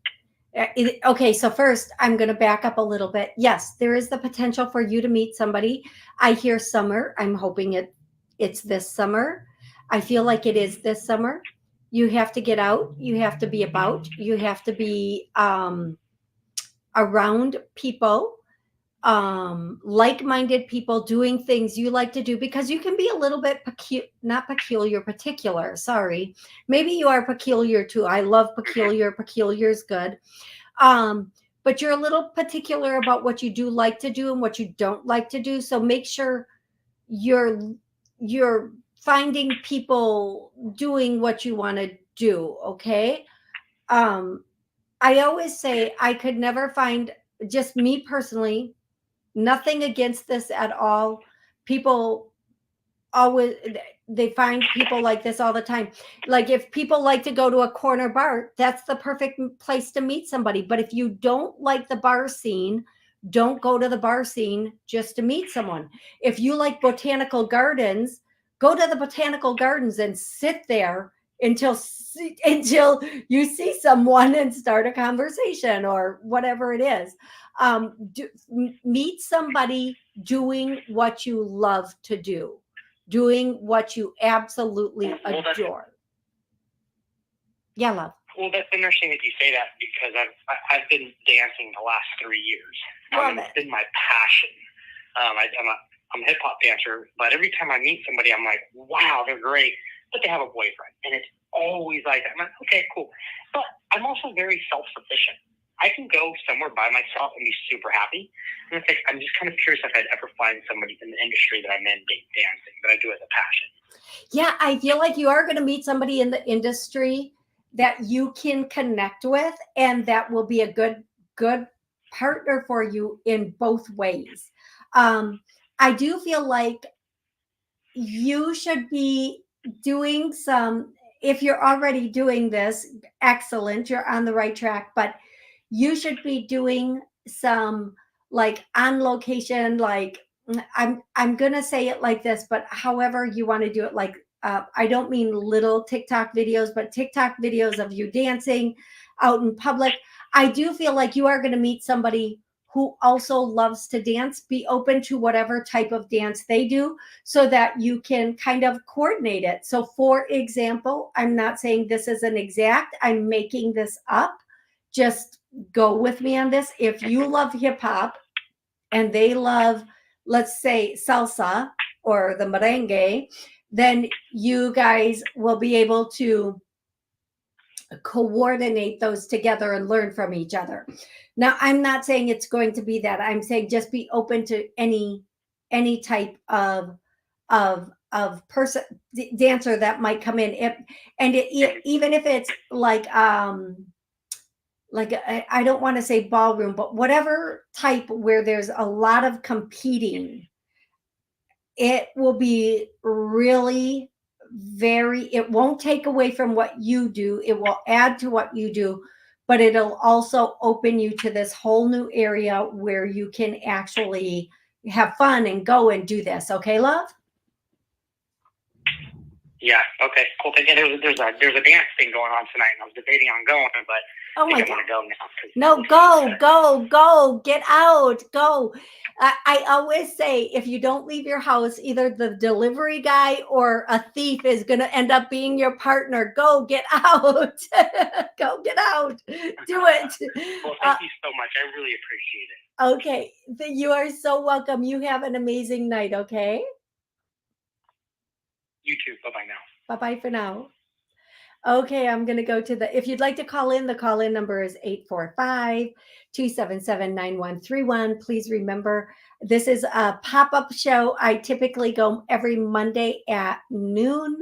Okay, so first I'm going to back up a little bit. Yes, there is the potential for you to meet somebody. I hear summer. I'm hoping it's this summer. I feel like it is this summer. You have to get out. You have to be about. You have to be around people, like-minded people doing things you like to do, because you can be a little bit not peculiar, particular. Sorry. Maybe you are peculiar too. I love peculiar. Peculiar is good. But you're a little particular about what you do like to do and what you don't like to do. So make sure you're finding people doing what you want to do. Okay. I always say I could never find, just me personally, nothing against this at all. People always, they find people like this all the time. Like if people like to go to a corner bar, that's the perfect place to meet somebody. But if you don't like the bar scene, don't go to the bar scene just to meet someone. If you like botanical gardens, go to the botanical gardens and sit there until you see someone and start a conversation or whatever it is. Meet somebody doing what you love to do, doing what you absolutely adore. Yeah, love. Well, that's interesting that you say that, because I've been dancing the last 3 years. It's been my passion. I'm a hip hop dancer, but every time I meet somebody, I'm like, wow, they're great, but they have a boyfriend, and it's always like that. I'm like, okay, cool, but I'm also very self-sufficient. I can go somewhere by myself and be super happy. And it's like, I'm just kind of curious if I'd ever find somebody in the industry that I'm in, dancing, that I do as a passion. Yeah, I feel like you are going to meet somebody in the industry that you can connect with, and that will be a good partner for you in both ways. I do feel like you should be doing some, if you're already doing this, excellent, you're on the right track, but you should be doing some like on location, like I'm going to say it like this, but however you want to do it, like I don't mean little TikTok videos, but TikTok videos of you dancing out in public. I do feel like you are going to meet somebody who also loves to dance, be open to whatever type of dance they do so that you can kind of coordinate it. So for example, I'm not saying this is an exact, I'm making this up. Just go with me on this. If you love hip hop and they love, let's say, salsa or the merengue, then you guys will be able to coordinate those together and learn from each other. Now, I'm not saying it's going to be that. I'm saying just be open to any type of person dancer that might come in. Even if it's like I don't want to say ballroom, but whatever type where there's a lot of competing, it will be really it won't take away from what you do. It will add to what you do, but it'll also open you to this whole new area where you can actually have fun and go and do this. Okay, love? Yeah. Okay. Cool. Yeah, there's a dance thing going on tonight, and I was debating on going, but Oh my I God. want to go now. No, go, get out, go. I always say, if you don't leave your house, either the delivery guy or a thief is going to end up being your partner. Go, get out. Go, get out. Do it. Well, thank you so much. I really appreciate it. Okay. You are so welcome. You have an amazing night, okay? You too. Bye-bye now. Bye-bye for now. Okay, I'm going to go to if you'd like to call in, the call-in number is 845-277-9131. Please remember, this is a pop-up show. I typically go every Monday at noon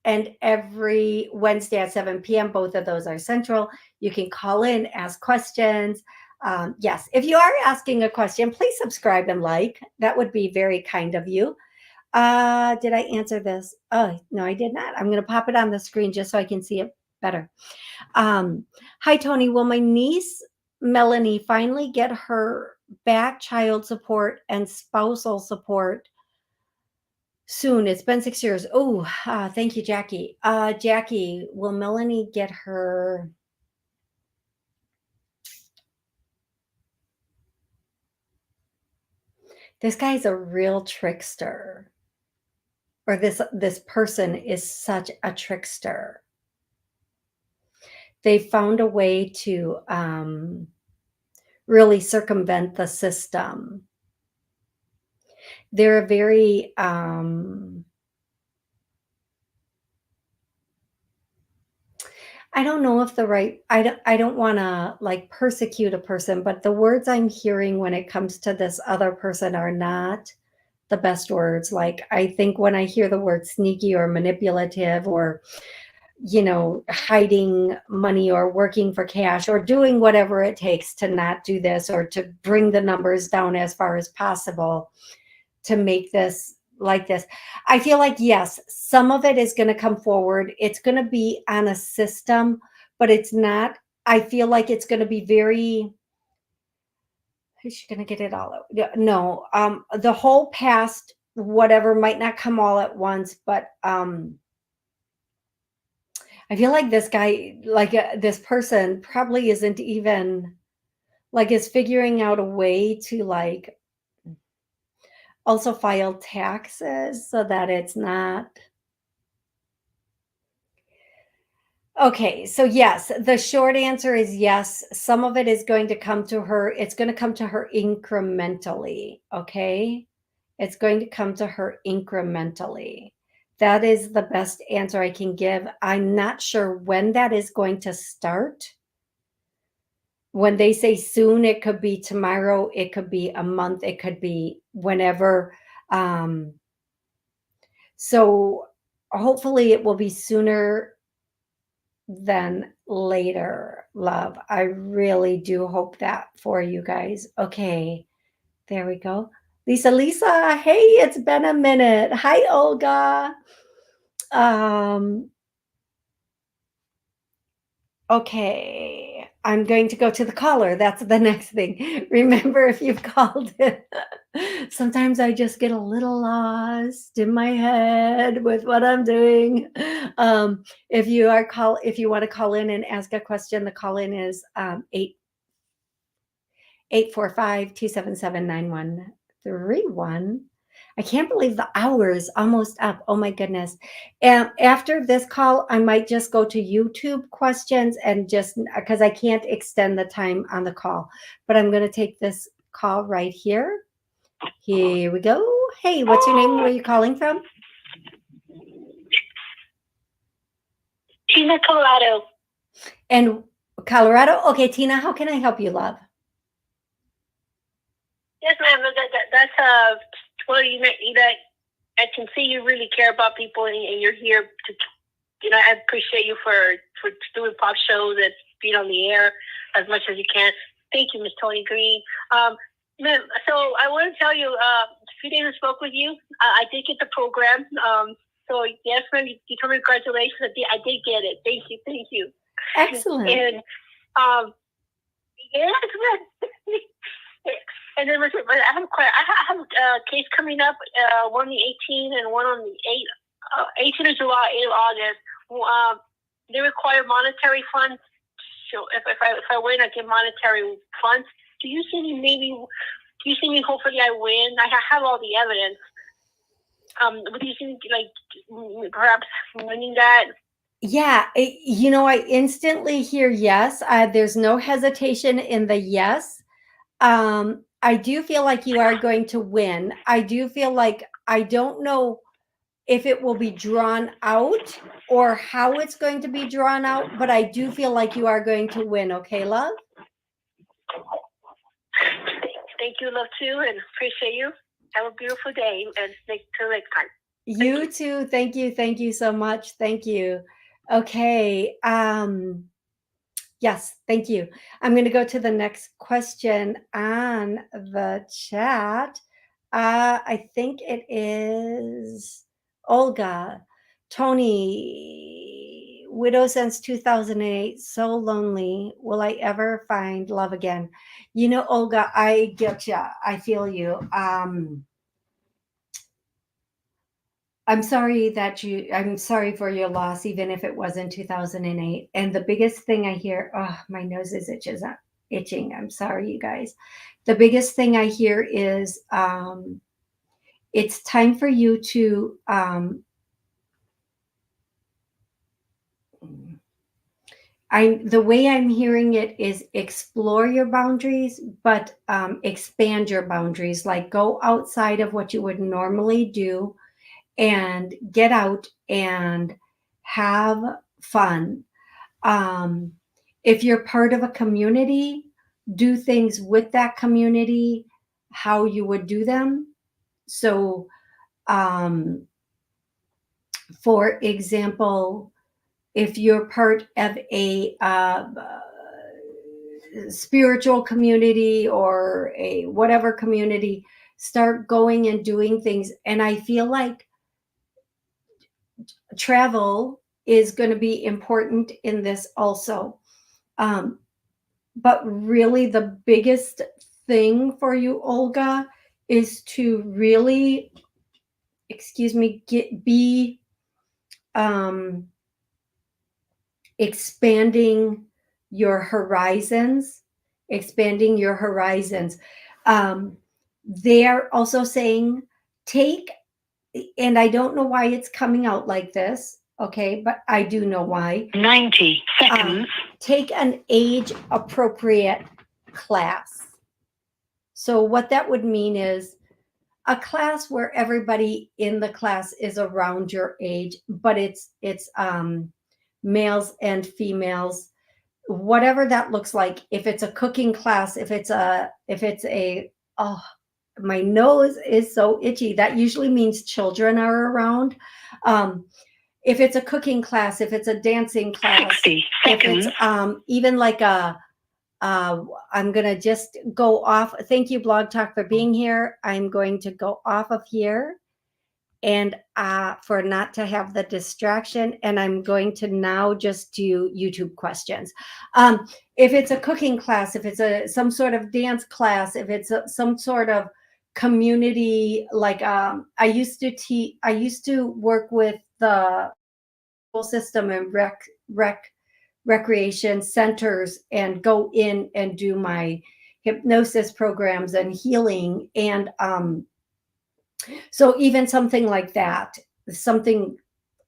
and every Wednesday at 7 p.m. Both of those are central. You can call in, ask questions. Yes, if you are asking a question, please subscribe and like. That would be very kind of you. Did I answer this? Oh, no, I did not. I'm going to pop it on the screen just so I can see it better. Hi, Toni. Will my niece, Melanie, finally get her back child support and spousal support soon? It's been 6 years. Oh, thank you, Jackie. Jackie, will Melanie get her... This guy's a real trickster. Or this person is such a trickster. They found a way to really circumvent the system. They're a very I don't know if I don't want to like persecute a person, but the words I'm hearing when it comes to this other person are not the best words. Like, I think when I hear the word sneaky or manipulative or, you know, hiding money or working for cash or doing whatever it takes to not do this or to bring the numbers down as far as possible to make this like this. I feel like, yes, some of it is going to come forward. It's going to be on a system, but it's not. I feel like it's going to be very... Is she going to get it all out? No, the whole past, whatever, might not come all at once, but I feel like this guy, like this person probably isn't even like is figuring out a way to like also file taxes so that it's not... Okay, so yes, the short answer is yes. Some of it is going to come to her. It's going to come to her incrementally, okay? It's going to come to her incrementally. That is the best answer I can give. I'm not sure when that is going to start. When they say soon, it could be tomorrow, it could be a month, it could be whenever. So hopefully it will be sooner than later, love. I really do hope that for you guys. Okay, there we go. Lisa, hey, it's been a minute. Hi, Olga. Okay, I'm going to go to the caller. That's the next thing. Remember, if you've called it, sometimes I just get a little lost in my head with what I'm doing. If you want to call in and ask a question, the call in is 845-277-9131. I can't believe the hour is almost up. Oh my goodness. And after this call, I might just go to YouTube questions and just because I can't extend the time on the call. But I'm going to take this call right here. Here we go. Hey, what's your name? Where are you calling from? Tina, Colorado. And Colorado? Okay, Tina, how can I help you, love? Yes, ma'am. That's well, I can see you really care about people, and you're here to. I appreciate you for doing pop shows and being on the air as much as you can. Thank you, Miss Toni Greene. Ma'am, so I want to tell you, a few days I spoke with you. I did get the program. So yes, ma'am, you told me congratulations. I did get it. Thank you. Excellent. And yes, ma'am. And then I have a case coming up, one on the 18th and one on the 18th of July, 8th of August. They require monetary funds. So if I win, I get monetary funds. Do you see me hopefully I win? I have all the evidence. Would you see perhaps winning that? Yeah, I instantly hear yes. There's no hesitation in the yes. I do feel like you are going to win. I do feel like I don't know if it will be drawn out or how it's going to be drawn out, but I do feel like you are going to win. Okay, love? Thank you, love, too, and appreciate you. Have a beautiful day, and till next time. You too. Thank you. Thank you so much. Thank you. Okay. Yes, thank you. I'm going to go to the next question on the chat. I think it is Olga. Toni, widow since 2008, so lonely. Will I ever find love again? Olga, I get you. I feel you. I'm sorry for your loss, even if it was in 2008. And the biggest thing I hear, my nose is itching. I'm sorry, you guys. The biggest thing I hear is it's time for you to the way I'm hearing it is explore your boundaries, but expand your boundaries, like go outside of what you would normally do and get out and have fun. If you're part of a community, do things with that community, how you would do them. So, for example, if you're part of a spiritual community or a whatever community, start going and doing things. And I feel like travel is going to be important in this also. But really the biggest thing for you, Olga, is to really, be expanding your horizons. They're also saying and I don't know why it's coming out like this, okay, but I do know why. 90 seconds. Take an age-appropriate class. So what that would mean is a class where everybody in the class is around your age, but it's males and females, whatever that looks like. If it's a cooking class, if it's a my nose is so itchy. That usually means children are around. If it's a cooking class, if it's a dancing class, 60 seconds. If it's even like I'm going to just go off. Thank you, Blog Talk, for being here. I'm going to go off of here and for not to have the distraction. And I'm going to now just do YouTube questions. If it's a cooking class, if it's some sort of dance class, if it's some sort of community, like I used to work with the school system and recreation centers and go in and do my hypnosis programs and healing. And so even something like that, something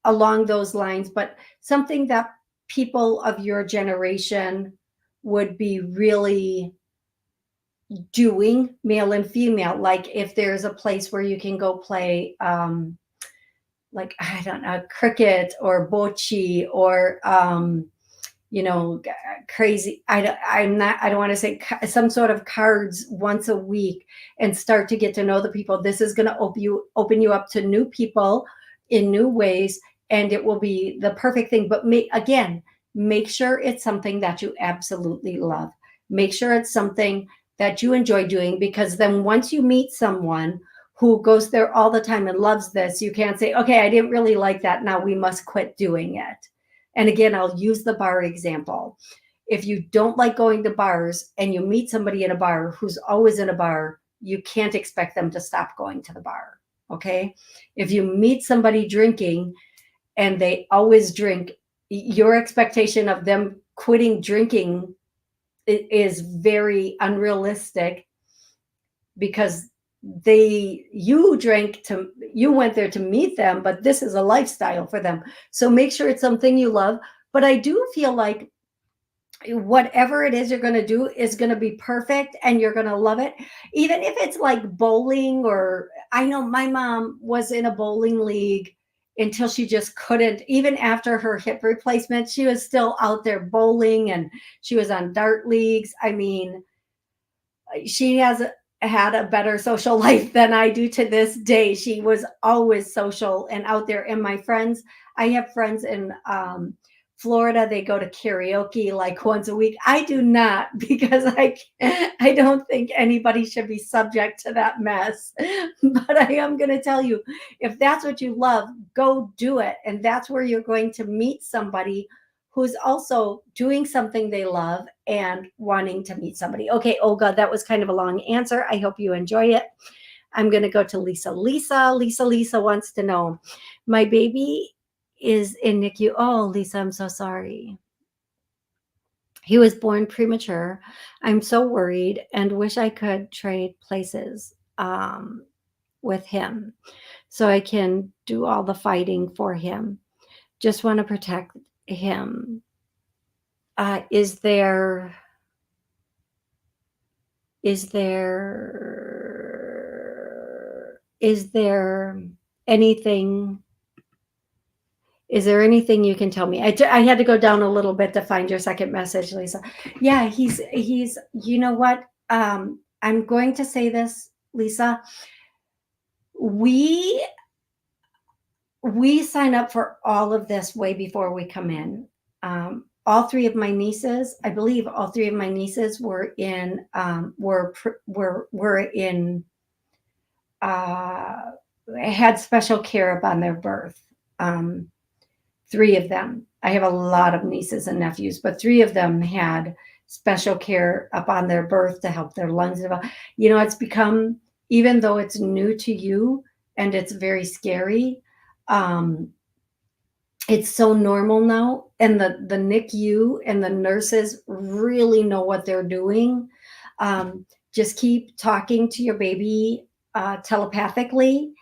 along those lines, but something that people of your generation would be really doing, male and female. Like if there's a place where you can go play, like, I don't know, cricket or bocce or, crazy. I don't want to say some sort of cards once a week and start to get to know the people. This is going to open you up to new people in new ways, and it will be the perfect thing. But make sure it's something that you absolutely love. Make sure it's something that you enjoy doing, because then once you meet someone who goes there all the time and loves this, you can't say, okay, I didn't really like that, now we must quit doing it. And again, I'll use the bar example. If you don't like going to bars and you meet somebody in a bar who's always in a bar, you can't expect them to stop going to the bar. Okay. If you meet somebody drinking and they always drink, your expectation of them quitting drinking is very unrealistic, because you went there to meet them, but this is a lifestyle for them. So make sure it's something you love. But I do feel like whatever it is you're going to do is going to be perfect and you're going to love it. Even if it's like bowling, or I know my mom was in a bowling league until she just couldn't. Even after her hip replacement, she was still out there bowling, and she was on dart leagues. I mean, she has had a better social life than I do to this day. She was always social and out there. And my friends, I have friends in Florida, they go to karaoke like once a week. I do not, because I don't think anybody should be subject to that mess. But I am going to tell you, if that's what you love, go do it. And that's where you're going to meet somebody who's also doing something they love and wanting to meet somebody. Okay, Olga, that was kind of a long answer. I hope you enjoy it. I'm going to go to Lisa. Lisa wants to know, my baby is in NICU. Oh, Lisa, I'm so sorry. He was born premature. I'm so worried and wish I could trade places with him so I can do all the fighting for him. Just want to protect him. Is there anything? Is there anything you can tell me? I had to go down a little bit to find your second message, Lisa. Yeah, he's. You know what? I'm going to say this, Lisa. We sign up for all of this way before we come in. All three of my nieces, I believe, were in had special care upon their birth. 3 of them. I have a lot of nieces and nephews, but 3 of them had special care upon their birth to help their lungs develop. It's become, even though it's new to you and it's very scary, it's so normal now. And the NICU and the nurses really know what they're doing. Just keep talking to your baby telepathically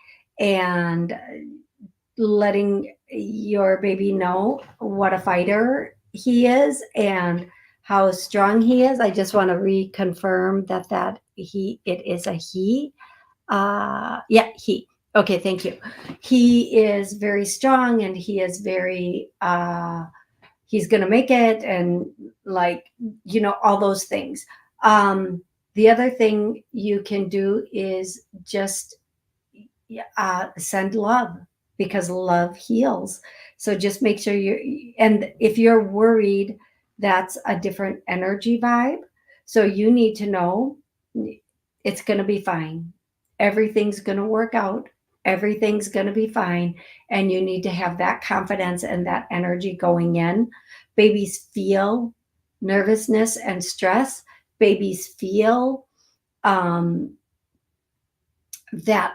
and letting your baby know what a fighter he is and how strong he is. I just want to reconfirm that it is a he. He. Okay, thank you. He is very strong, and he is very he's gonna make it, and all those things. The other thing you can do is just send love, because love heals. So just make sure and if you're worried, that's a different energy vibe. So you need to know it's going to be fine. Everything's going to work out. Everything's going to be fine. And you need to have that confidence and that energy going in. Babies feel nervousness and stress. Babies feel that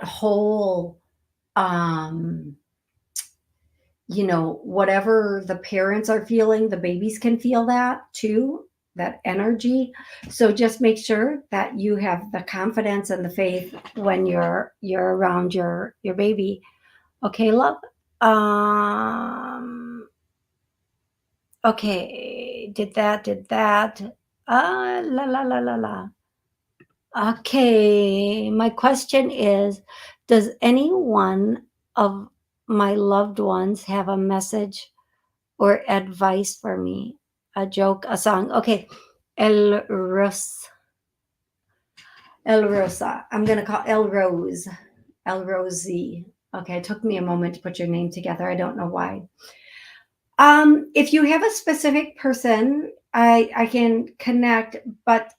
whole whatever the parents are feeling, the babies can feel that too. energy. So just make sure that you have the confidence and the faith when you're around your baby. Okay, love. Okay, did that. La la la la la. Okay, my question is, does any one of my loved ones have a message or advice for me? A joke, a song. Okay, El Ros. El Rosa. I'm going to call El Rose. El Rosie. Okay, it took me a moment to put your name together. I don't know why. If you have a specific person, I can connect, but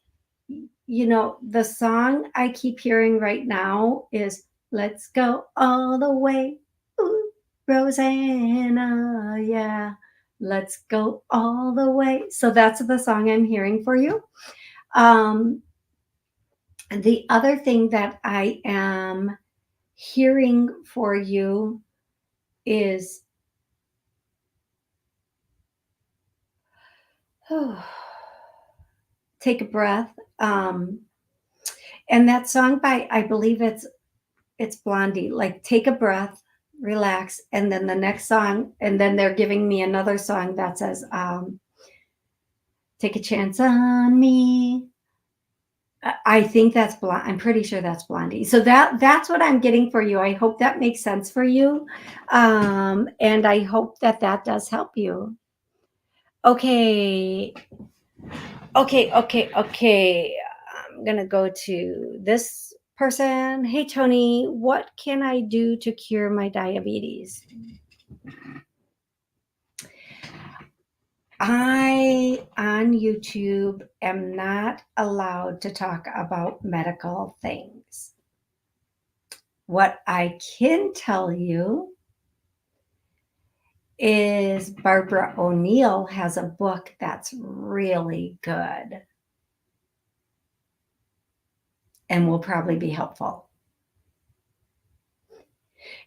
you know, the song I keep hearing right now is Let's Go All the Way. Ooh, Rosanna, yeah. Let's go all the way. So that's the song I'm hearing for you. The other thing that I am hearing for you is take a breath. And that song by, I believe it's Blondie, like take a breath, relax, and then the next song, and then they're giving me another song that says, take a chance on me. I think that's I'm pretty sure that's Blondie. So that's what I'm getting for you. I hope that makes sense for you. And I hope that does help you. Okay. I'm going to go to this person. Hey, Toni, what can I do to cure my diabetes? I, on YouTube, am not allowed to talk about medical things. What I can tell you is Barbara O'Neill has a book that's really good and will probably be helpful.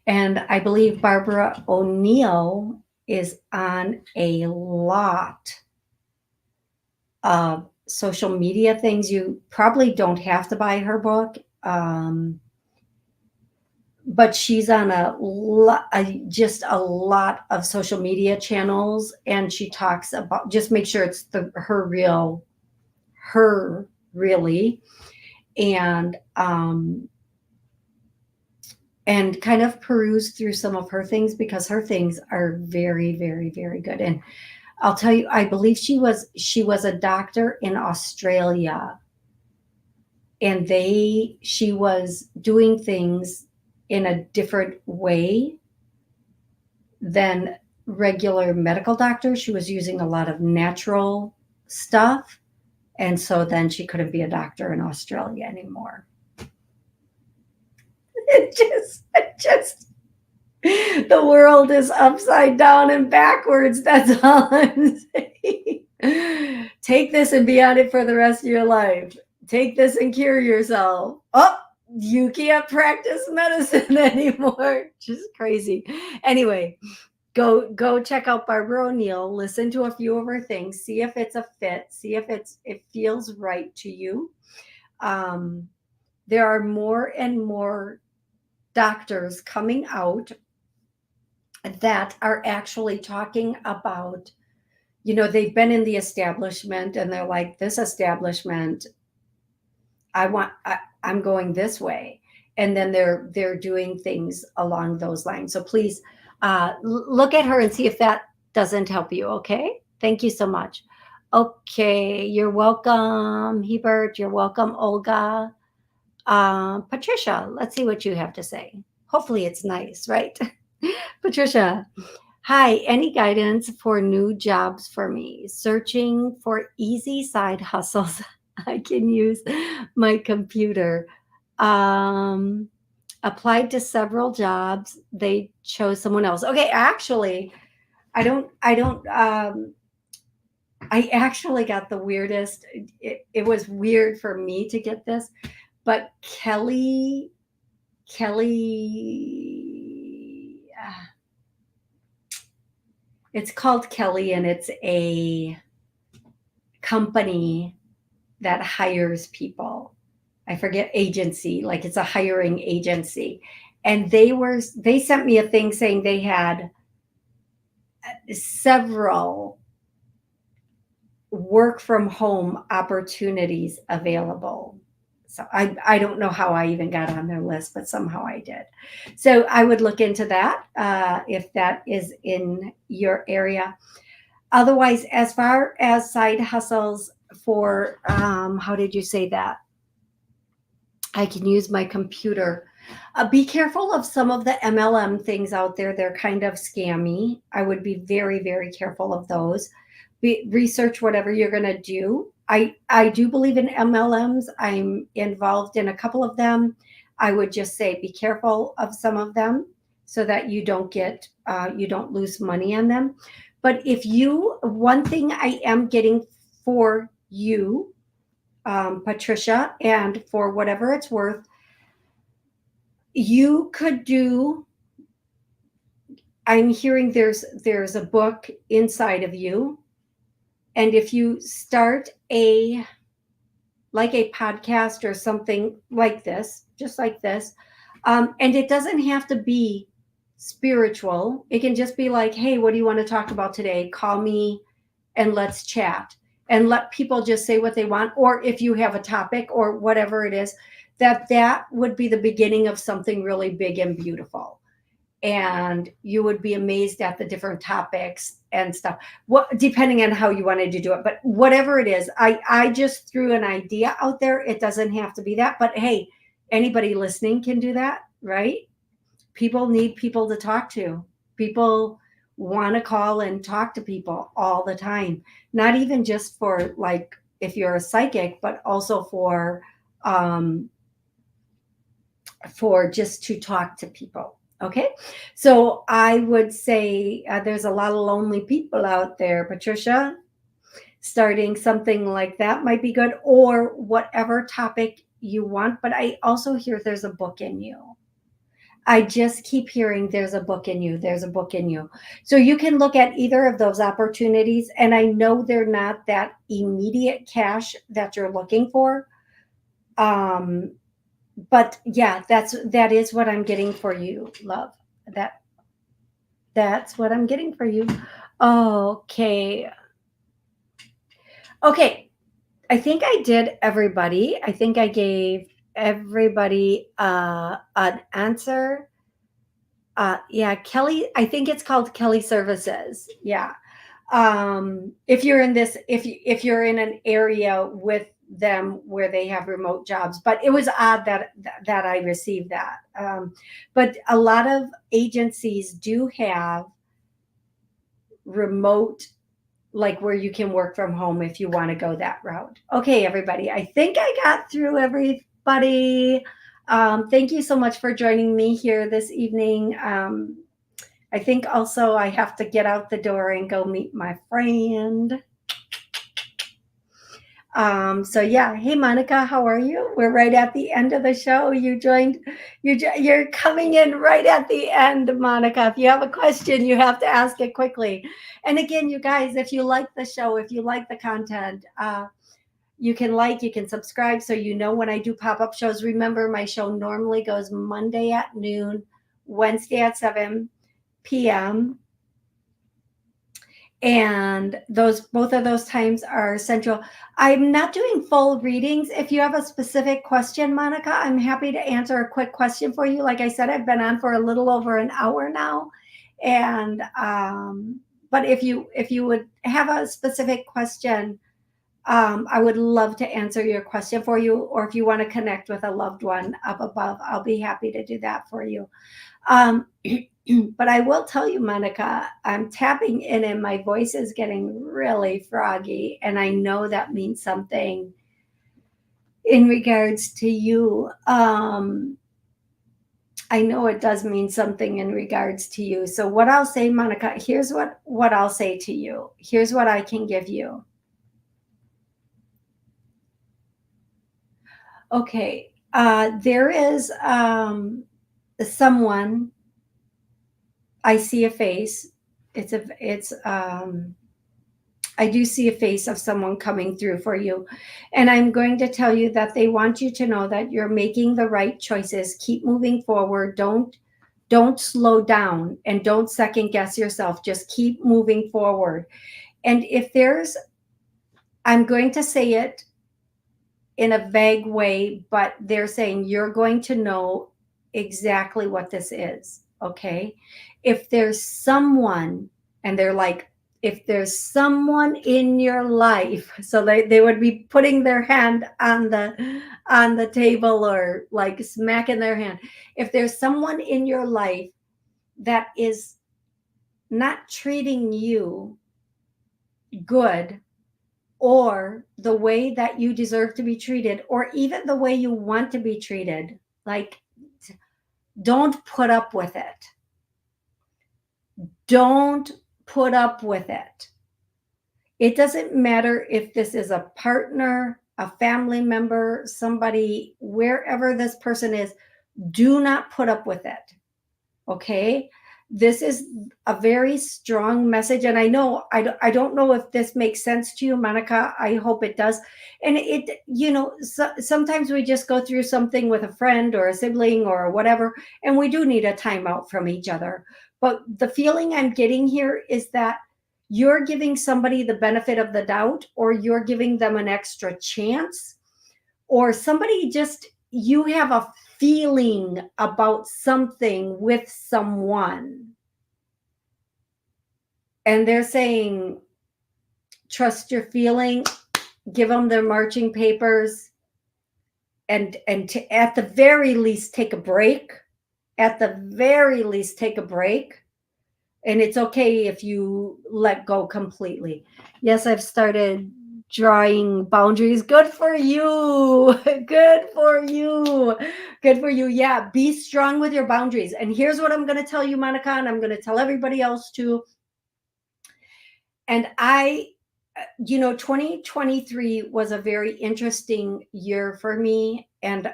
And I believe Barbara O'Neill is on a lot of social media things. You probably don't have to buy her book, but she's on just a lot of social media channels, and she talks about, just make sure it's her really, and kind of peruse through some of her things, because her things are very, very, very good. And I'll tell you, I believe she was a doctor in Australia, and she was doing things in a different way than regular medical doctors. She was using a lot of natural stuff, and so then she couldn't be a doctor in Australia anymore. It just the world is upside down and backwards. That's all I'm saying. Take this and be on it for the rest of your life. Take this and cure yourself. Oh, you can't practice medicine anymore. Just crazy. Anyway, go check out Barbara O'Neill. Listen to a few of her things. See if it's a fit. See if it feels right to you. There are more and more doctors coming out that are actually talking about, you know, they've been in the establishment and they're like, this establishment, I'm going this way. And then they're doing things along those lines. So please look at her and see if that doesn't help you. Okay. Thank you so much. Okay. You're welcome, Hebert. You're welcome, Olga. Patricia, let's see what you have to say. Hopefully it's nice, right? Patricia, hi, any guidance for new jobs for me? Searching for easy side hustles. I can use my computer. Applied to several jobs. They chose someone else. Okay, actually, I actually got the weirdest. It was weird for me to get this, but Kelly, it's called Kelly, and it's a company that hires people. I forget agency, like it's a hiring agency. And they sent me a thing saying they had several work from home opportunities available. So I don't know how I even got on their list, but somehow I did. So I would look into that if that is in your area. Otherwise, as far as side hustles for, how did you say that? I can use my computer. Be careful of some of the MLM things out there. They're kind of scammy. I would be very, very careful of those. Research whatever you're going to do. I do believe in MLMs. I'm involved in a couple of them. I would just say be careful of some of them so that you don't lose money on them. But one thing I am getting for you, Patricia, and for whatever it's worth, you could do, I'm hearing there's a book inside of you. And if you start a podcast or something like this, just like this, and it doesn't have to be spiritual. It can just be like, hey, what do you want to talk about today? Call me and let's chat, and let people just say what they want. Or if you have a topic or whatever it is, that would be the beginning of something really big and beautiful. And you would be amazed at the different topics and stuff, depending on how you wanted to do it. But whatever it is, I just threw an idea out there. It doesn't have to be that, but hey, anybody listening can do that, right? People need people to talk to. People want to call and talk to people all the time, not even just for like if you're a psychic, but also for just to talk to people. Okay, so I would say there's a lot of lonely people out there, Patricia. Starting something like that might be good, or whatever topic you want. But I also hear there's a book in you. I just keep hearing there's a book in you. There's a book in you. So you can look at either of those opportunities. And I know they're not that immediate cash that you're looking for. But yeah, that is what I'm getting for you, love. That's what I'm getting for you. Okay. I think I did everybody. I think I gave everybody an answer. Yeah, Kelly, I think it's called Kelly Services. Yeah. If you're in this, if you're in an area with them where they have remote jobs, but it was odd that I received that. But a lot of agencies do have remote, like where you can work from home if you want to go that route. Okay, everybody, I think I got through everybody. Thank you so much for joining me here this evening. I think also I have to get out the door and go meet my friend. So yeah, hey Monica, how are you? We're right at the end of the show. You're coming in right at the end, Monica. If you have a question, you have to ask it quickly. And again, you guys, if you like the show, if you like the content, you can subscribe so you know when I do pop-up shows. Remember, my show normally goes Monday at noon, Wednesday at 7 p.m. And both of those times are central. I'm not doing full readings. If you have a specific question, Monica, I'm happy to answer a quick question for you. Like I said, I've been on for a little over an hour now. And but if you would have a specific question, I would love to answer your question for you. Or if you want to connect with a loved one up above, I'll be happy to do that for you. But I will tell you, Monica, I'm tapping in and my voice is getting really froggy. And I know that means something in regards to you. I know it does mean something in regards to you. So what I'll say, Monica, here's what I'll say to you. Here's what I can give you. Okay. There is someone. I see a face. I do see a face of someone coming through for you. And I'm going to tell you that they want you to know that you're making the right choices. Keep moving forward. Don't slow down and don't second guess yourself. Just keep moving forward. And if there's, I'm going to say it in a vague way, but they're saying you're going to know exactly what this is. Okay. If there's someone, and they're like, if there's someone in your life, so they would be putting their hand on the table or like smacking their hand. If there's someone in your life that is not treating you good, or the way that you deserve to be treated, or even the way you want to be treated, like, don't put up with it. Don't put up with it. It doesn't matter if this is a partner, a family member, somebody, wherever this person is, do not put up with it. Okay? This is a very strong message. And I know, I don't know if this makes sense to you, Monica. I hope it does. And it, sometimes we just go through something with a friend or a sibling or whatever, and we do need a timeout from each other. But the feeling I'm getting here is that you're giving somebody the benefit of the doubt, or you're giving them an extra chance, or somebody just, you have a feeling about something with someone, and they're saying, trust your feeling, give them their marching papers, and to, at the very least, take a break. At the very least, take a break. And it's okay if you let go completely. Yes, I've started drawing boundaries. Good for you. Good for you. Good for you. Yeah, be strong with your boundaries. And here's what I'm going to tell you, Monica, and I'm going to tell everybody else too. And 2023 was a very interesting year for me. And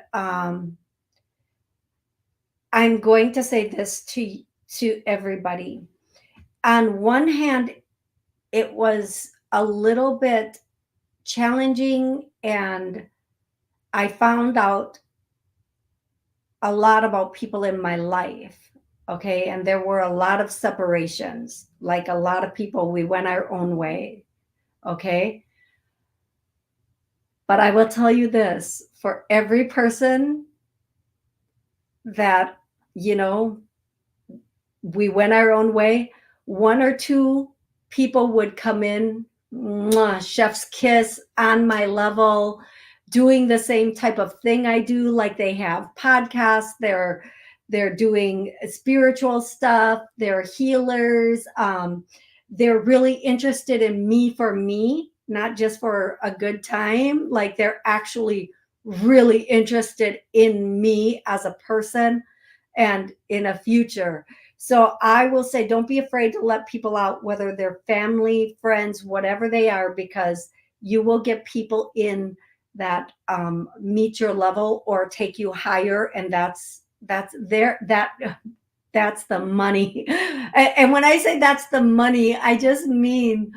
I'm going to say this to everybody. On one hand, it was a little bit challenging, and I found out a lot about people in my life. Okay. And there were a lot of separations, like a lot of people, we went our own way. Okay. But I will tell you this, for every person that, we went our own way, one or two people would come in, chef's kiss, on my level, doing the same type of thing I do. Like, they have podcasts, they're doing spiritual stuff, they're healers, they're really interested in me for me, not just for a good time. Like, they're actually really interested in me as a person and in a future. So I will say, don't be afraid to let people out, whether they're family, friends, whatever they are, because you will get people in that meet your level or take you higher. And that's the money. And when I say that's the money, I just mean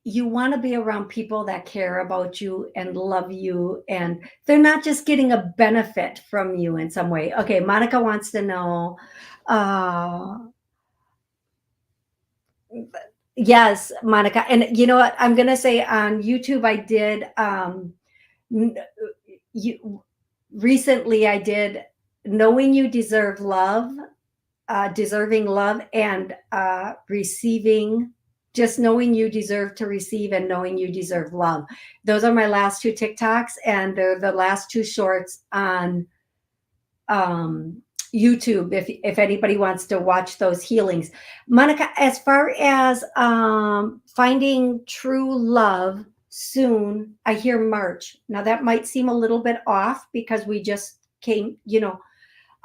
you want to be around people that care about you and love you, and they're not just getting a benefit from you in some way. Okay, Monica wants to know, yes, Monica. And you know what? I'm going to say on YouTube, I did, recently I did Knowing You Deserve Love, Deserving Love, and Receiving, just knowing you deserve to receive, and knowing you deserve love. Those are my last two TikToks, and they're the last two shorts on YouTube, if anybody wants to watch those healings. Monica, as far as finding true love soon, I hear March. Now that might seem a little bit off because we just came,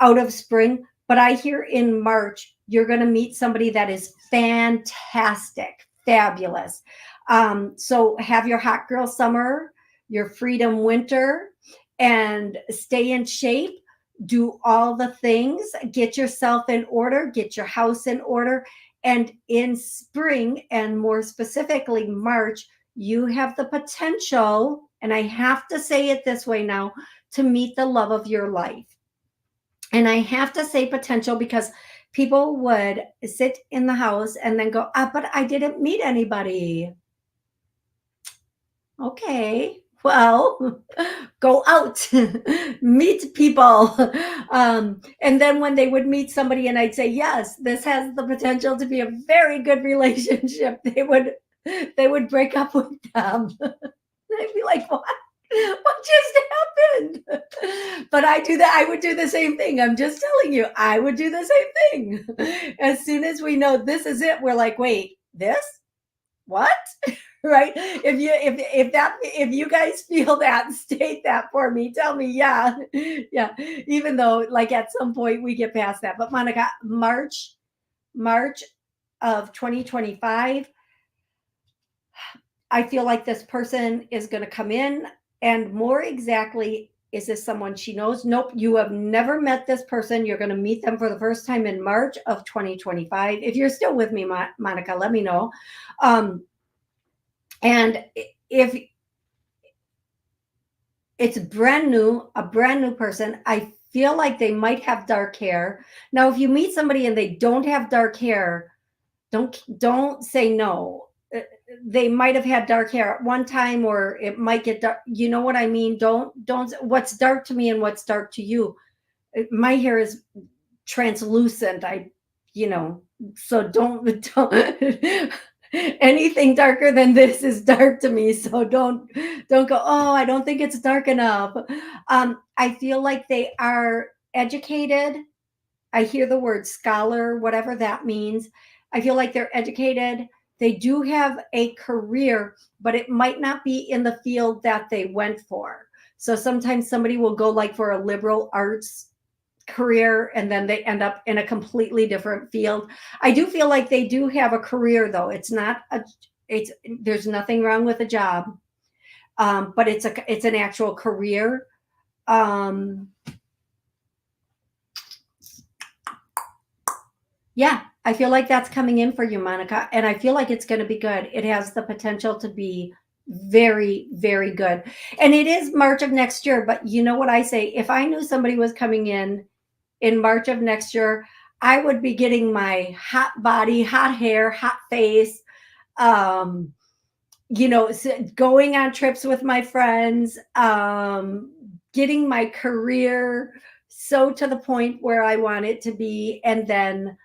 out of spring, but I hear in March, you're going to meet somebody that is fantastic, fabulous. So have your hot girl summer, your freedom winter, and stay in shape. Do all the things, get yourself in order, get your house in order, And in spring, and more specifically March, you have the potential, and I have to say it this way now, to meet the love of your life. And I have to say potential because people would sit in the house and then go, but I didn't meet anybody. Okay, well, go out, meet people. And then when they would meet somebody and I'd say, yes, this has the potential to be a very good relationship, they would break up with them. I'd be like, what just happened? But I would do the same thing. I'm just telling you, I would do the same thing. As soon as we know this is it, we're like, wait, this? What? Right? If you guys feel that, state that for me. Tell me, yeah. Even though like at some point we get past that. But Monica, March of 2025, I feel like this person is going to come in, and more exactly, is this someone she knows? Nope, you have never met this person. You're going to meet them for the first time in March of 2025. If you're still with me, Monica, let me know. And if it's a brand new person, I feel like they might have dark hair. Now, if you meet somebody and they don't have dark hair, don't say no. They might have had dark hair at one time, or it might get dark. You know what I mean? Don't, what's dark to me and what's dark to you. My hair is translucent. So don't anything darker than this is dark to me. So don't go, oh, I don't think it's dark enough. I feel like they are educated. I hear the word scholar, whatever that means. I feel like they're educated. They do have a career, but it might not be in the field that they went for. So sometimes somebody will go like for a liberal arts career and then they end up in a completely different field. I do feel like they do have a career though. There's nothing wrong with a job. But it's an actual career. Yeah, I feel like that's coming in for you, Monica. And I feel like it's going to be good. It has the potential to be very, very good. And it is March of next year. But you know what I say? If I knew somebody was coming in March of next year, I would be getting my hot body, hot hair, hot face, going on trips with my friends, getting my career so to the point where I want it to be, and then,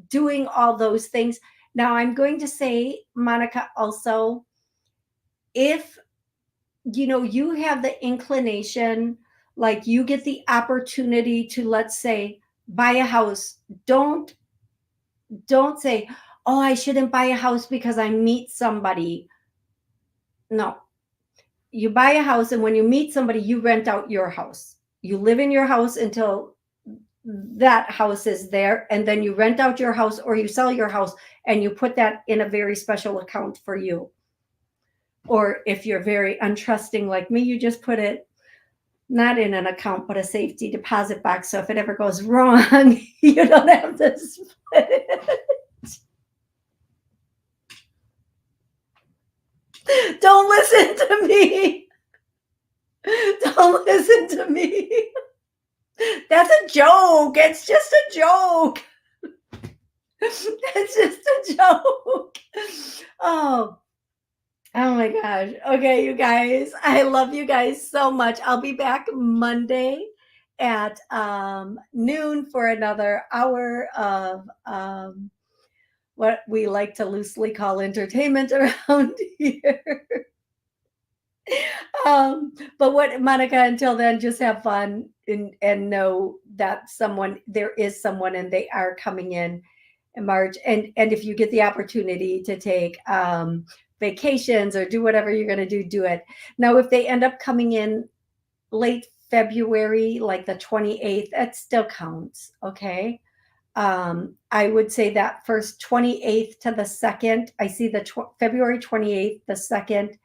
doing all those things. Now, I'm going to say, Monica, also, if, you have the inclination, like you get the opportunity to, let's say, buy a house, don't say, oh, I shouldn't buy a house because I meet somebody. No, you buy a house, and when you meet somebody, you rent out your house. You live in your house until that house is there, and then you rent out your house or you sell your house and you put that in a very special account for you. Or if you're very untrusting like me, you just put it not in an account, but a safety deposit box. So if it ever goes wrong, you don't have to split it. Don't listen to me. Don't listen to me. That's a joke. It's just a joke. It's just a joke. Oh my gosh. Okay, you guys. I love you guys so much. I'll be back Monday at noon for another hour of what we like to loosely call entertainment around here. But what, Monica, until then, just have fun and know that there is someone and they are coming in March. And if you get the opportunity to take vacations or do whatever you're going to do it. Now, if they end up coming in late February, like the 28th, that still counts. Okay. I would say that first 28th to the 2nd, I see the February 28th, the 2nd,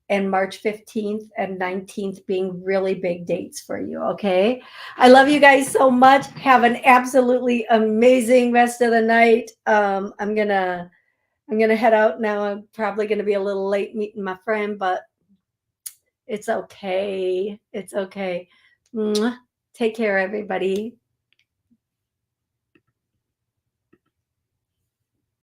and March 15th and 19th being really big dates for you. Okay. I love you guys so much. Have an absolutely amazing rest of the night. I'm going to head out now. I'm probably going to be a little late meeting my friend, but it's okay. It's okay. Mwah. Take care, everybody.